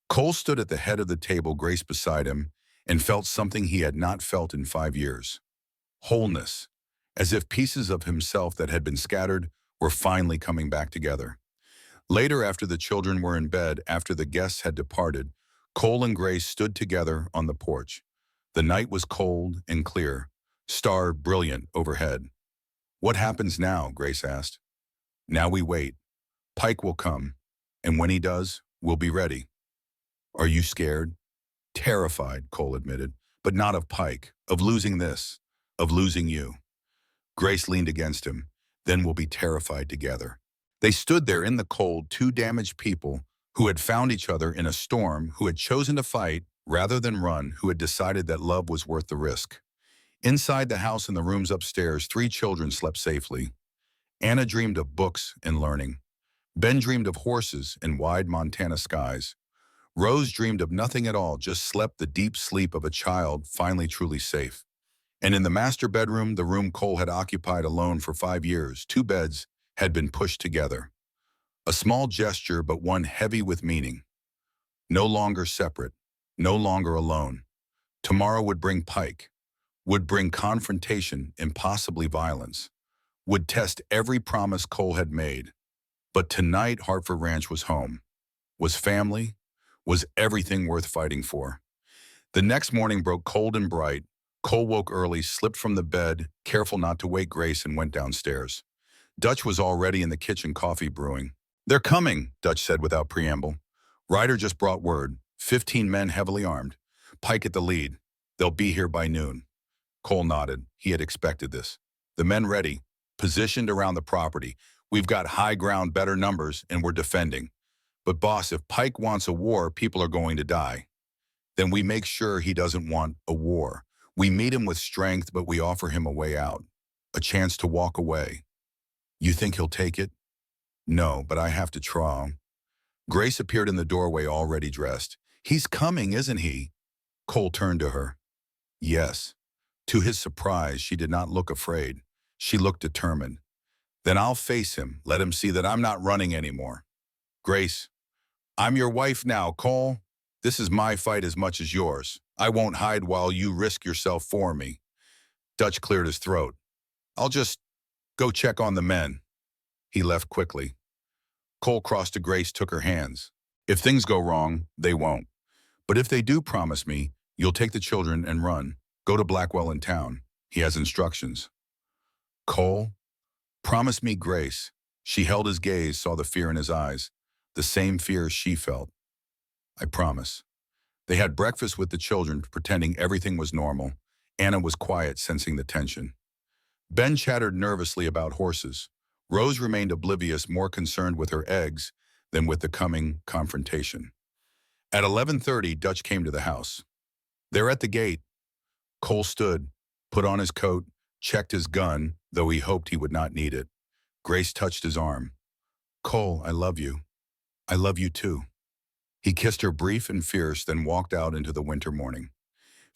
Cole stood at the head of the table, Grace beside him, and felt something he had not felt in 5 years. Wholeness, as if pieces of himself that had been scattered were finally coming back together. Later, after the children were in bed, after the guests had departed, Cole and Grace stood together on the porch. The night was cold and clear, star brilliant overhead. What happens now? Grace asked. Now we wait. Pike will come, and when he does, we'll be ready. Are you scared? Terrified, Cole admitted, but not of Pike, of losing this, of losing you. Grace leaned against him. Then we'll be terrified together. They stood there in the cold, two damaged people who had found each other in a storm, who had chosen to fight rather than run, who had decided that love was worth the risk. Inside the house in the rooms upstairs, 3 children slept safely. Anna dreamed of books and learning. Ben dreamed of horses and wide Montana skies. Rose dreamed of nothing at all, just slept the deep sleep of a child finally truly safe. And in the master bedroom, the room Cole had occupied alone for 5 years, two beds had been pushed together. A small gesture, but one heavy with meaning. No longer separate, no longer alone. Tomorrow would bring Pike, would bring confrontation and possibly violence, would test every promise Cole had made. But tonight, Hartford Ranch was home, was family, was everything worth fighting for. The next morning broke cold and bright. Cole woke early, slipped from the bed, careful not to wake Grace, and went downstairs. Dutch was already in the kitchen, coffee brewing. "They're coming," Dutch said without preamble. Ryder just brought word. 15 men heavily armed. Pike at the lead. They'll be here by noon. Cole nodded. He had expected this. The men ready, positioned around the property. "We've got high ground, better numbers, and we're defending. But boss, if Pike wants a war, people are going to die. Then we make sure he doesn't want a war. We meet him with strength, but we offer him a way out. A chance to walk away. You think he'll take it?" "No, but I have to try." Grace appeared in the doorway, already dressed. "He's coming, isn't he?" Cole turned to her. "Yes." To his surprise, she did not look afraid. She looked determined. "Then I'll face him, let him see that I'm not running anymore." "Grace, I'm your wife now, Cole. This is my fight as much as yours. I won't hide while you risk yourself for me." Dutch cleared his throat. "I'll just go check on the men." He left quickly. Cole crossed to Grace, took her hands. "If things go wrong, they won't. But if they do, promise me, you'll take the children and run. Go to Blackwell in town. He has instructions." "Cole, promise me, Grace." She held his gaze, saw the fear in his eyes, the same fear she felt. "I promise." They had breakfast with the children, pretending everything was normal. Anna was quiet, sensing the tension. Ben chattered nervously about horses. Rose remained oblivious, more concerned with her eggs than with the coming confrontation. At 11:30, Dutch came to the house. "They're at the gate." Cole stood, put on his coat, checked his gun, though he hoped he would not need it. Grace touched his arm. "Cole, I love you. I love you too." He kissed her, brief and fierce, then walked out into the winter morning.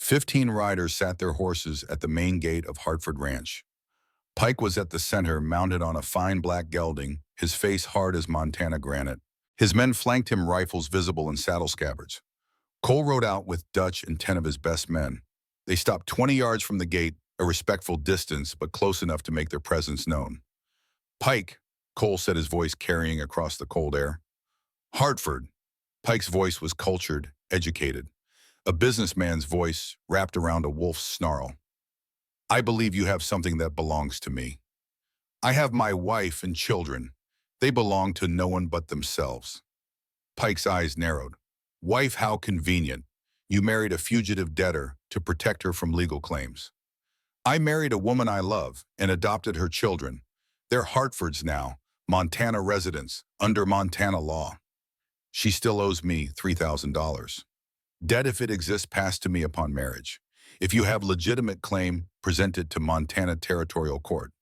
15 riders sat their horses at the main gate of Hartford Ranch. Pike was at the center, mounted on a fine black gelding, his face hard as Montana granite. His men flanked him, rifles visible in saddle scabbards. Cole rode out with Dutch and 10 of his best men. They stopped 20 yards from the gate, a respectful distance, but close enough to make their presence known. "Pike," Cole said, his voice carrying across the cold air. "Hartford." Pike's voice was cultured, educated. A businessman's voice wrapped around a wolf's snarl. "I believe you have something that belongs to me. I have my wife and children. They belong to no one but themselves." Pike's eyes narrowed. "Wife, how convenient. You married a fugitive debtor to protect her from legal claims. I married a woman I love and adopted her children. They're Hartford's now, Montana residents, under Montana law. She still owes me $3,000. Debt, if it exists, passed to me upon marriage. If you have legitimate claim, present it to Montana Territorial Court.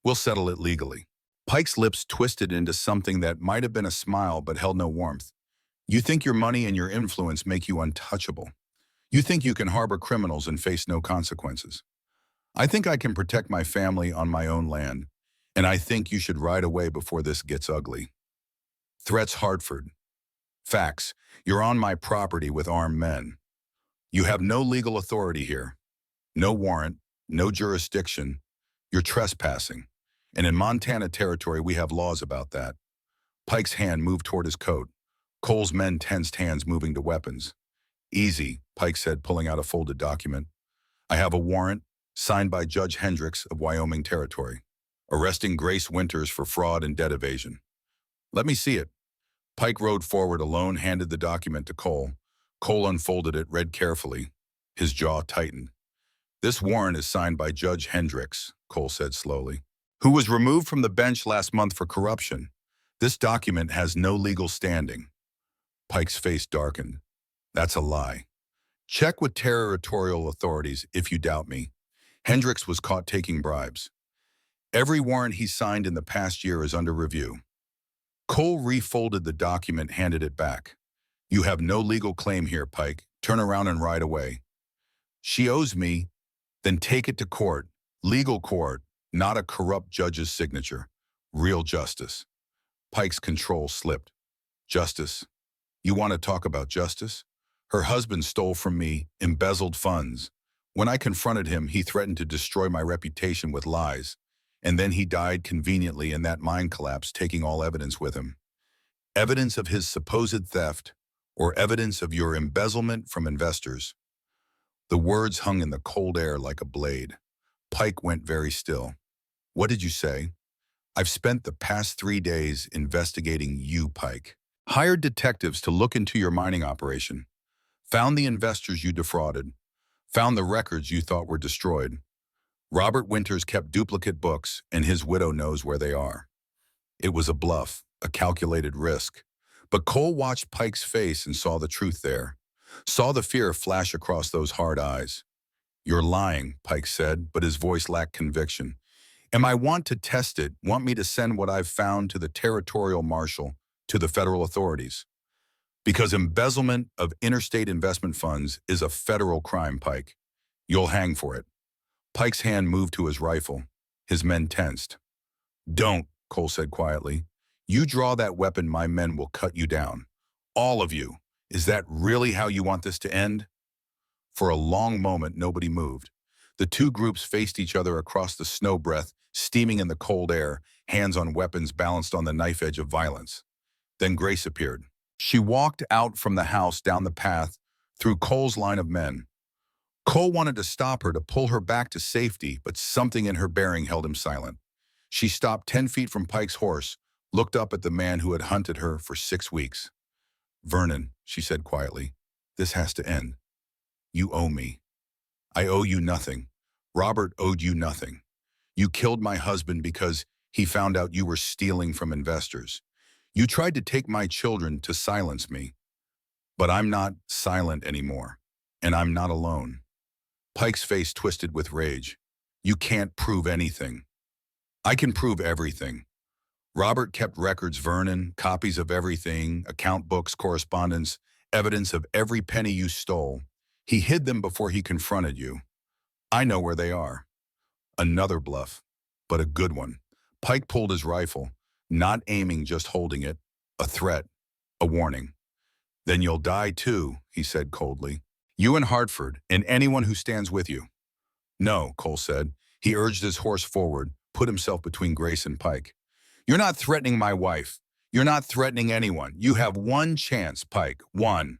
We'll settle it legally." Pike's lips twisted into something that might have been a smile but held no warmth. "You think your money and your influence make you untouchable. You think you can harbor criminals and face no consequences. I think I can protect my family on my own land, and I think you should ride away before this gets ugly." Threats, Hartford. Facts. You're on my property with armed men. You have no legal authority here. No warrant, no jurisdiction. You're trespassing. And in Montana territory, we have laws about that. Pike's hand moved toward his coat. Cole's men tensed, hands moving to weapons. "Easy," Pike said, pulling out a folded document. "I have a warrant, signed by Judge Hendricks of Wyoming Territory, arresting Grace Winters for fraud and debt evasion." "Let me see it." Pike rode forward alone, handed the document to Cole. Cole unfolded it, read carefully. His jaw tightened. "This warrant is signed by Judge Hendricks," Cole said slowly, "who was removed from the bench last month for corruption. This document has no legal standing." Pike's face darkened. "That's a lie. Check with territorial authorities if you doubt me. Hendricks was caught taking bribes. Every warrant he signed in the past year is under review." Cole refolded the document, handed it back. "You have no legal claim here, Pike. Turn around and ride away." "She owes me Then take it to court, legal court, not a corrupt judge's signature. Real justice. Pike's control slipped. Justice. You want to talk about justice? Her husband stole from me, embezzled funds. When I confronted him, he threatened to destroy my reputation with lies. And then he died conveniently in that mine collapse, taking all evidence with him. Evidence of his supposed theft, or evidence of your embezzlement from investors. The words hung in the cold air like a blade. Pike went very still. What did you say? I've spent the past 3 days investigating you, Pike. Hired detectives to look into your mining operation. Found the investors you defrauded. Found the records you thought were destroyed. Robert Winters kept duplicate books, and his widow knows where they are. It was a bluff, a calculated risk. But Cole watched Pike's face and saw the truth there. Saw the fear flash across those hard eyes. You're lying, Pike said, but his voice lacked conviction. I want to test it, want me to send what I've found to the territorial marshal, to the federal authorities. Because embezzlement of interstate investment funds is a federal crime, Pike. You'll hang for it. Pike's hand moved to his rifle. His men tensed. Don't, Cole said quietly. You draw that weapon, my men will cut you down. All of you. Is that really how you want this to end? For a long moment, nobody moved. The two groups faced each other across the snow breath, steaming in the cold air, hands on weapons balanced on the knife edge of violence. Then Grace appeared. She walked out from the house down the path, through Cole's line of men. Cole wanted to stop her, to pull her back to safety, but something in her bearing held him silent. She stopped 10 feet from Pike's horse, looked up at the man who had hunted her for 6 weeks. Vernon, she said quietly, this has to end. You owe me. I owe you nothing. Robert owed you nothing. You killed my husband because he found out you were stealing from investors. You tried to take my children to silence me. But I'm not silent anymore, and I'm not alone. Pike's face twisted with rage. You can't prove anything. I can prove everything. Robert kept records, Vernon, copies of everything, account books, correspondence, evidence of every penny you stole. He hid them before he confronted you. I know where they are. Another bluff, but a good one. Pike pulled his rifle, not aiming, just holding it. A threat, a warning. Then you'll die too, he said coldly. You and Hartford, and anyone who stands with you. No, Cole said. He urged his horse forward, put himself between Grace and Pike. You're not threatening my wife. You're not threatening anyone. You have one chance, Pike. One.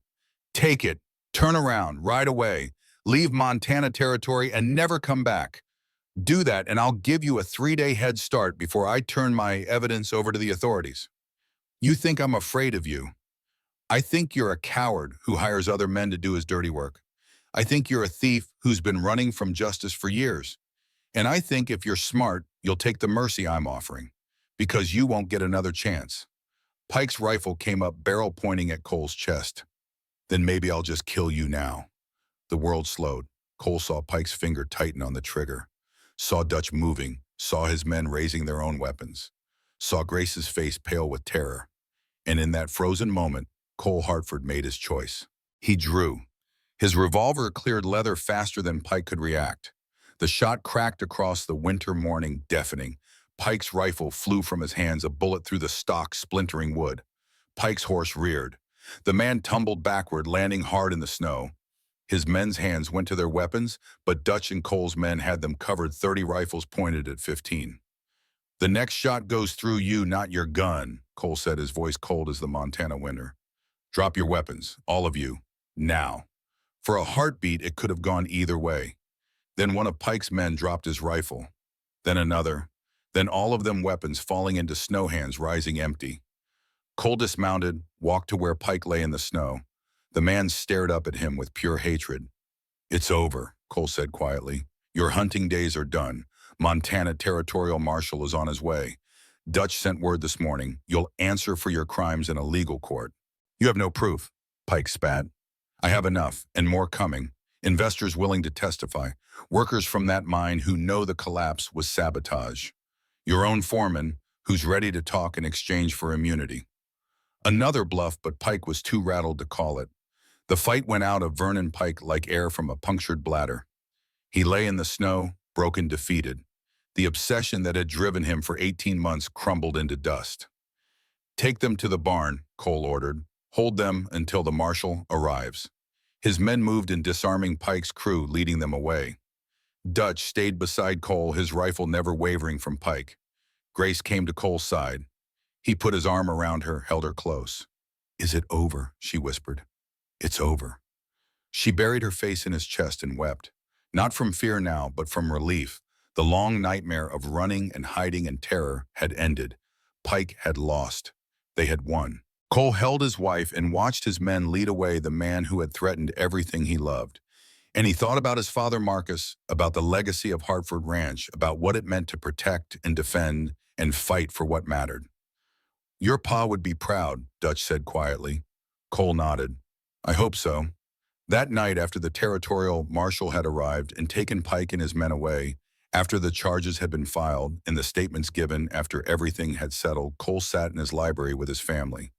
Take it. Turn around, right away. Leave Montana territory and never come back. Do that, and I'll give you a 3-day head start before I turn my evidence over to the authorities. You think I'm afraid of you. I think you're a coward who hires other men to do his dirty work. I think you're a thief who's been running from justice for years. And I think if you're smart, you'll take the mercy I'm offering, because you won't get another chance. Pike's rifle came up, barrel pointing at Cole's chest. Then maybe I'll just kill you now. The world slowed. Cole saw Pike's finger tighten on the trigger. Saw Dutch moving, saw his men raising their own weapons. Saw Grace's face pale with terror. And in that frozen moment, Cole Hartford made his choice. He drew. His revolver cleared leather faster than Pike could react. The shot cracked across the winter morning, deafening. Pike's rifle flew from his hands, a bullet through the stock, splintering wood. Pike's horse reared. The man tumbled backward, landing hard in the snow. His men's hands went to their weapons, but Dutch and Cole's men had them covered, 30 rifles pointed at 15. The next shot goes through you, not your gun, Cole said, his voice cold as the Montana winter. Drop your weapons, all of you, now. For a heartbeat, it could have gone either way. Then one of Pike's men dropped his rifle. Then another. Then all of them, weapons falling into snow hands, rising empty. Cole dismounted, walked to where Pike lay in the snow. The man stared up at him with pure hatred. It's over, Cole said quietly. Your hunting days are done. Montana Territorial Marshal is on his way. Dutch sent word this morning. You'll answer for your crimes in a legal court. You have no proof, Pike spat. I have enough, and more coming. Investors willing to testify. Workers from that mine who know the collapse was sabotage. Your own foreman, who's ready to talk in exchange for immunity. Another bluff, but Pike was too rattled to call it. The fight went out of Vernon Pike like air from a punctured bladder. He lay in the snow, broken, defeated. The obsession that had driven him for 18 months crumbled into dust. "Take them to the barn," Cole ordered. "Hold them until the marshal arrives." His men moved in, disarming Pike's crew, leading them away. Dutch stayed beside Cole, his rifle never wavering from Pike. Grace came to Cole's side. He put his arm around her, held her close. "Is it over?" she whispered. "It's over." She buried her face in his chest and wept. Not from fear now, but from relief. The long nightmare of running and hiding and terror had ended. Pike had lost. They had won. Cole held his wife and watched his men lead away the man who had threatened everything he loved. And he thought about his father Marcus, about the legacy of Hartford Ranch, about what it meant to protect and defend and fight for what mattered. "Your pa would be proud," Dutch said quietly. Cole nodded. "I hope so." That night, after the territorial marshal had arrived and taken Pike and his men away, after the charges had been filed and the statements given, after everything had settled, Cole sat in his library with his family.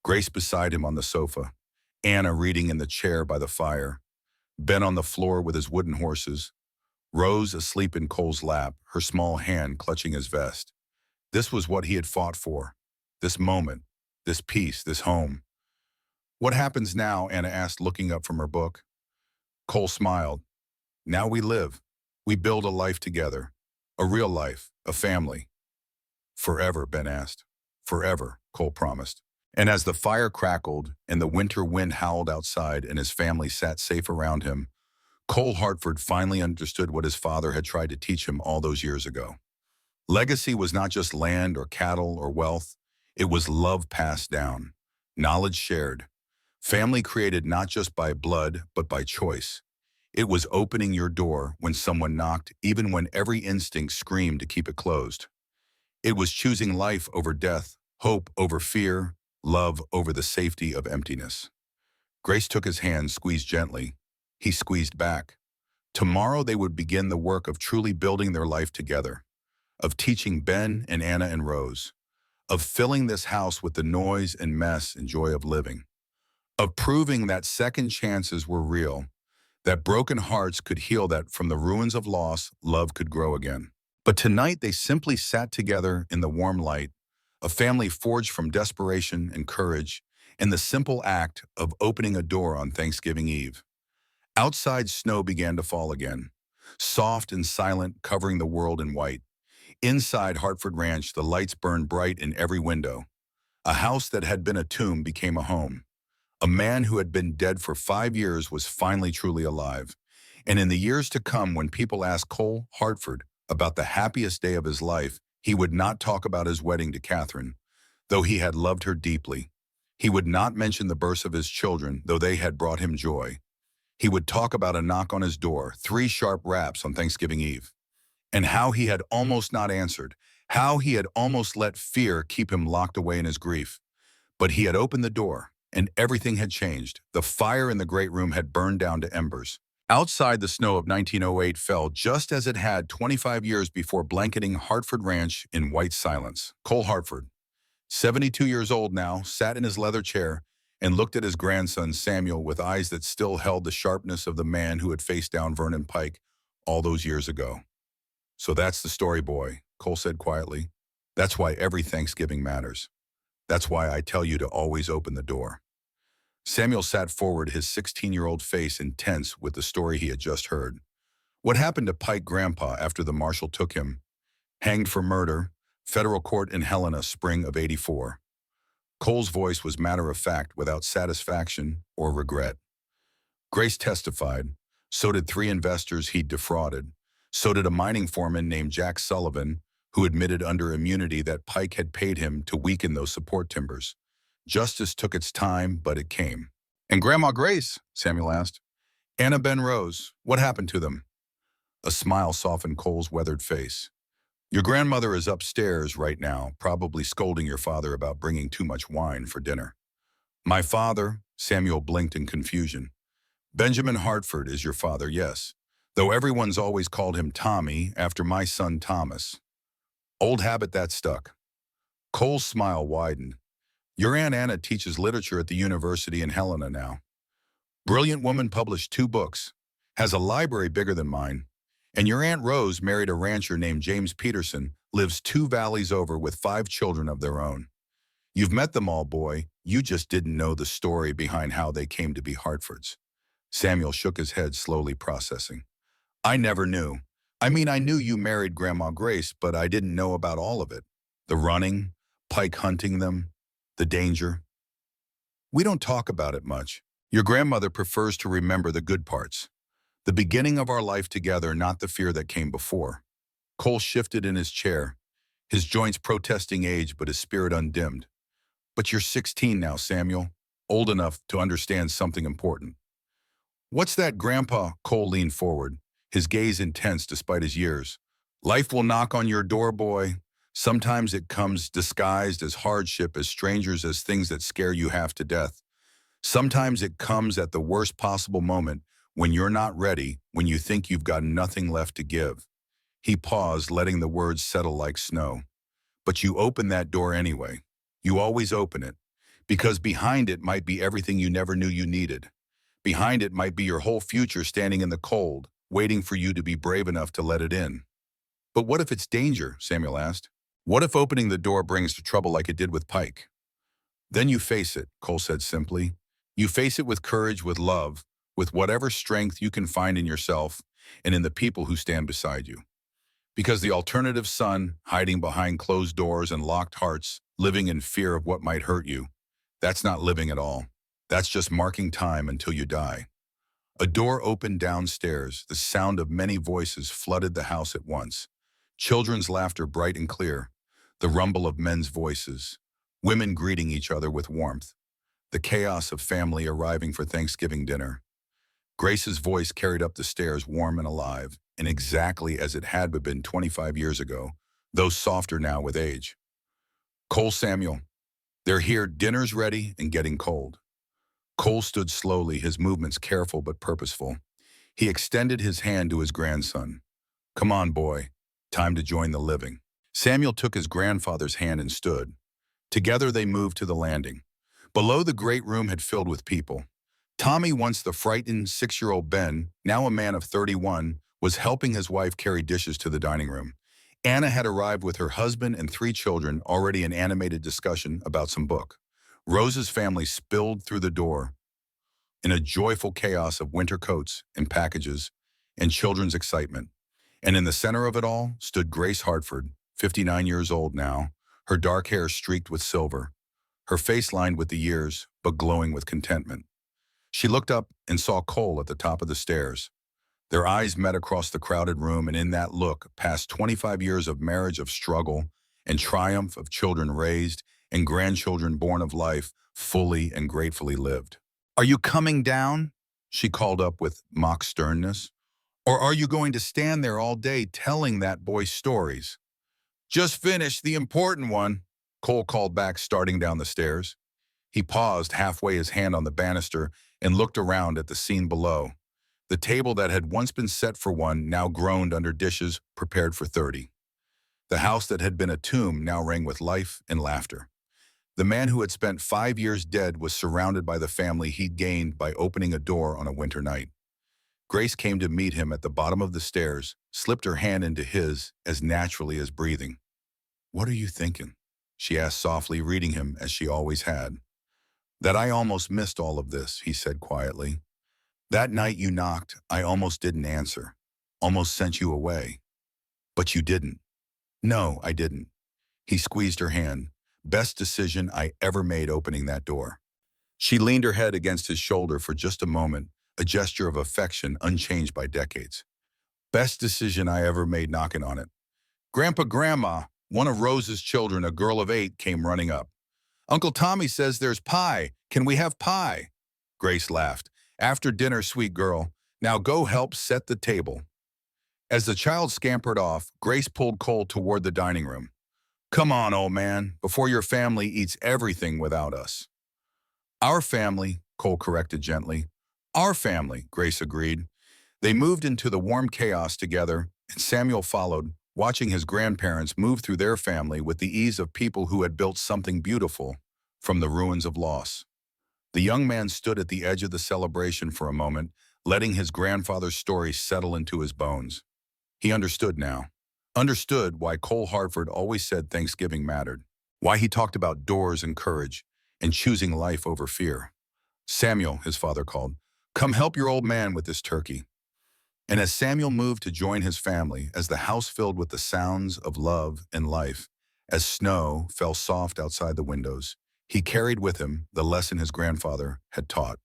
Grace beside him on the sofa, Anna reading in the chair by the fire, Ben on the floor with his wooden horses, Rose asleep in Cole's lap, her small hand clutching his vest. This was what he had fought for. This moment, this peace, this home. "What happens now?" Anna asked, looking up from her book. Cole smiled. "Now we live. We build a life together. A real life, a family." "Forever," Ben asked. "Forever," Cole promised. And as the fire crackled and the winter wind howled outside and his family sat safe around him, Cole Hartford finally understood what his father had tried to teach him all those years ago. Legacy was not just land or cattle or wealth. It was love passed down, knowledge shared, family created not just by blood but by choice. It was opening your door when someone knocked, even when every instinct screamed to keep it closed. It was choosing life over death, hope over fear, love over the safety of emptiness. Grace took his hand, squeezed gently. He squeezed back. Tomorrow they would begin the work of truly building their life together, of teaching Ben and Anna and Rose, of filling this house with the noise and mess and joy of living, of proving that second chances were real, that broken hearts could heal, that from the ruins of loss, love could grow again. But tonight they simply sat together in the warm light, a family forged from desperation and courage, in the simple act of opening a door on Thanksgiving Eve. Outside, snow began to fall again, soft and silent, covering the world in white. Inside Hartford Ranch, the lights burned bright in every window. A house that had been a tomb became a home. A man who had been dead for 5 years was finally truly alive. And in the years to come, when people asked Cole Hartford about the happiest day of his life, he would not talk about his wedding to Catherine, though he had loved her deeply. He would not mention the births of his children, though they had brought him joy. He would talk about a knock on his door, 3 sharp raps on Thanksgiving Eve, and how he had almost not answered, how he had almost let fear keep him locked away in his grief. But he had opened the door, and everything had changed. The fire in the great room had burned down to embers. Outside, the snow of 1908 fell just as it had 25 years before, blanketing Hartford Ranch in white silence. Cole Hartford, 72 years old now, sat in his leather chair and looked at his grandson Samuel with eyes that still held the sharpness of the man who had faced down Vernon Pike all those years ago. "So that's the story, boy," Cole said quietly. "That's why every Thanksgiving matters. That's why I tell you to always open the door." Samuel sat forward, his 16-year-old face intense with the story he had just heard. What happened to Pike Grandpa after the marshal took him? Hanged for murder, federal court in Helena, spring of '84. Cole's voice was matter of fact, without satisfaction or regret. Grace testified. So did 3 investors he'd defrauded. So did a mining foreman named Jack Sullivan, who admitted under immunity that Pike had paid him to weaken those support timbers. Justice took its time, but it came. "And Grandma Grace?" Samuel asked. "Anna, Ben, Rose, what happened to them?" A smile softened Cole's weathered face. "Your grandmother is upstairs right now, probably scolding your father about bringing too much wine for dinner." "My father?" Samuel blinked in confusion. "Benjamin Hartford is your father, yes, though everyone's always called him Tommy, after my son Thomas. Old habit that stuck." Cole's smile widened. "Your Aunt Anna teaches literature at the university in Helena now. Brilliant woman, published 2 books. Has a library bigger than mine. And your Aunt Rose married a rancher named James Peterson, lives 2 valleys over with 5 children of their own. You've met them all, boy. You just didn't know the story behind how they came to be Hartfords. Samuel shook his head, slowly processing. I never knew. I mean, I knew you married Grandma Grace, but I didn't know about all of it. The running, Pike hunting them, the danger. We don't talk about it much. Your grandmother prefers to remember the good parts. The beginning of our life together, not the fear that came before. Cole shifted in his chair, his joints protesting age but his spirit undimmed. But you're 16 now, Samuel, old enough to understand something important. What's that, Grandpa? Cole leaned forward, his gaze intense despite his years. Life will knock on your door, boy. Sometimes it comes disguised as hardship, as strangers, as things that scare you half to death. Sometimes it comes at the worst possible moment, when you're not ready, when you think you've got nothing left to give. He paused, letting the words settle like snow. But you open that door anyway. You always open it, because behind it might be everything you never knew you needed. Behind it might be your whole future standing in the cold, waiting for you to be brave enough to let it in. But what if it's danger? Samuel asked. What if opening the door brings to trouble like it did with Pike? Then you face it, Cole said simply. You face it with courage, with love, with whatever strength you can find in yourself and in the people who stand beside you. Because the alternative son, hiding behind closed doors and locked hearts, living in fear of what might hurt you, that's not living at all. That's just marking time until you die. A door opened downstairs. The sound of many voices flooded the house at once. Children's laughter bright and clear, the rumble of men's voices, women greeting each other with warmth, the chaos of family arriving for Thanksgiving dinner. Grace's voice carried up the stairs, warm and alive, and exactly as it had been 25 years ago, though softer now with age. Cole, Samuel, they're here, dinner's ready and getting cold. Cole stood slowly, his movements careful but purposeful. He extended his hand to his grandson. Come on, boy, time to join the living. Samuel took his grandfather's hand and stood. Together they moved to the landing. Below, the great room had filled with people. Tommy, once the frightened 6-year-old Ben, now a man of 31, was helping his wife carry dishes to the dining room. Anna had arrived with her husband and 3 children, already in animated discussion about some book. Rose's family spilled through the door in a joyful chaos of winter coats and packages and children's excitement. And in the center of it all stood Grace Hartford, 59 years old now, her dark hair streaked with silver, her face lined with the years, but glowing with contentment. She looked up and saw Cole at the top of the stairs. Their eyes met across the crowded room, and in that look, past 25 years of marriage, of struggle, and triumph, of children raised and grandchildren born of life, fully and gratefully lived. Are you coming down? She called up with mock sternness. Or are you going to stand there all day telling that boy stories? Just finished the important one, Cole called back, starting down the stairs. He paused halfway, his hand on the banister, and looked around at the scene below. The table that had once been set for one now groaned under dishes prepared for 30. The house that had been a tomb now rang with life and laughter. The man who had spent 5 years dead was surrounded by the family he'd gained by opening a door on a winter night. Grace came to meet him at the bottom of the stairs, slipped her hand into his as naturally as breathing. What are you thinking? She asked softly, reading him as she always had. That I almost missed all of this, he said quietly. That night you knocked, I almost didn't answer, almost sent you away. But you didn't. No, I didn't. He squeezed her hand. Best decision I ever made opening that door. She leaned her head against his shoulder for just a moment, a gesture of affection unchanged by decades. Best decision I ever made knocking on it. Grandma, one of Rose's children, a girl of 8, came running up. Uncle Tommy says there's pie. Can we have pie? Grace laughed. After dinner, sweet girl. Now go help set the table. As the child scampered off, Grace pulled Cole toward the dining room. Come on, old man, before your family eats everything without us. Our family, Cole corrected gently. Our family, Grace agreed. They moved into the warm chaos together, and Samuel followed, watching his grandparents move through their family with the ease of people who had built something beautiful from the ruins of loss. The young man stood at the edge of the celebration for a moment, letting his grandfather's story settle into his bones. He understood now. Understood why Cole Hartford always said Thanksgiving mattered. Why he talked about doors and courage and choosing life over fear. Samuel, his father called, "Come help your old man with this turkey." And as Samuel moved to join his family, as the house filled with the sounds of love and life, as snow fell soft outside the windows, he carried with him the lesson his grandfather had taught.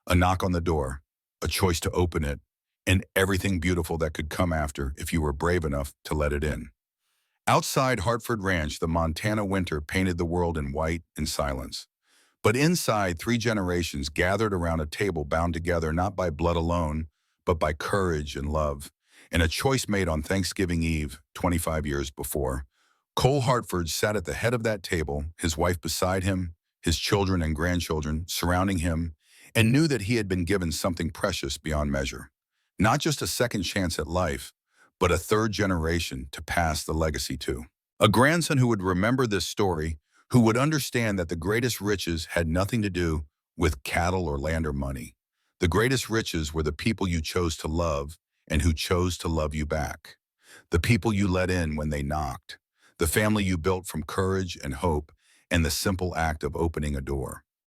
A knock on the door, a choice to open it, and everything beautiful that could come after if you were brave enough to let it in. Outside Hartford Ranch, the Montana winter painted the world in white and silence. But inside, three generations gathered around a table bound together not by blood alone, but by courage and love, and a choice made on Thanksgiving Eve, 25 years before. Cole Hartford sat at the head of that table, his wife beside him, his children and grandchildren surrounding him, and knew that he had been given something precious beyond measure. Not just a second chance at life, but a third generation to pass the legacy to. A grandson who would remember this story, who would understand that the greatest riches had nothing to do with cattle or land or money. The greatest riches were the people you chose to love and who chose to love you back. The people you let in when they knocked. The family you built from courage and hope and the simple act of opening a door.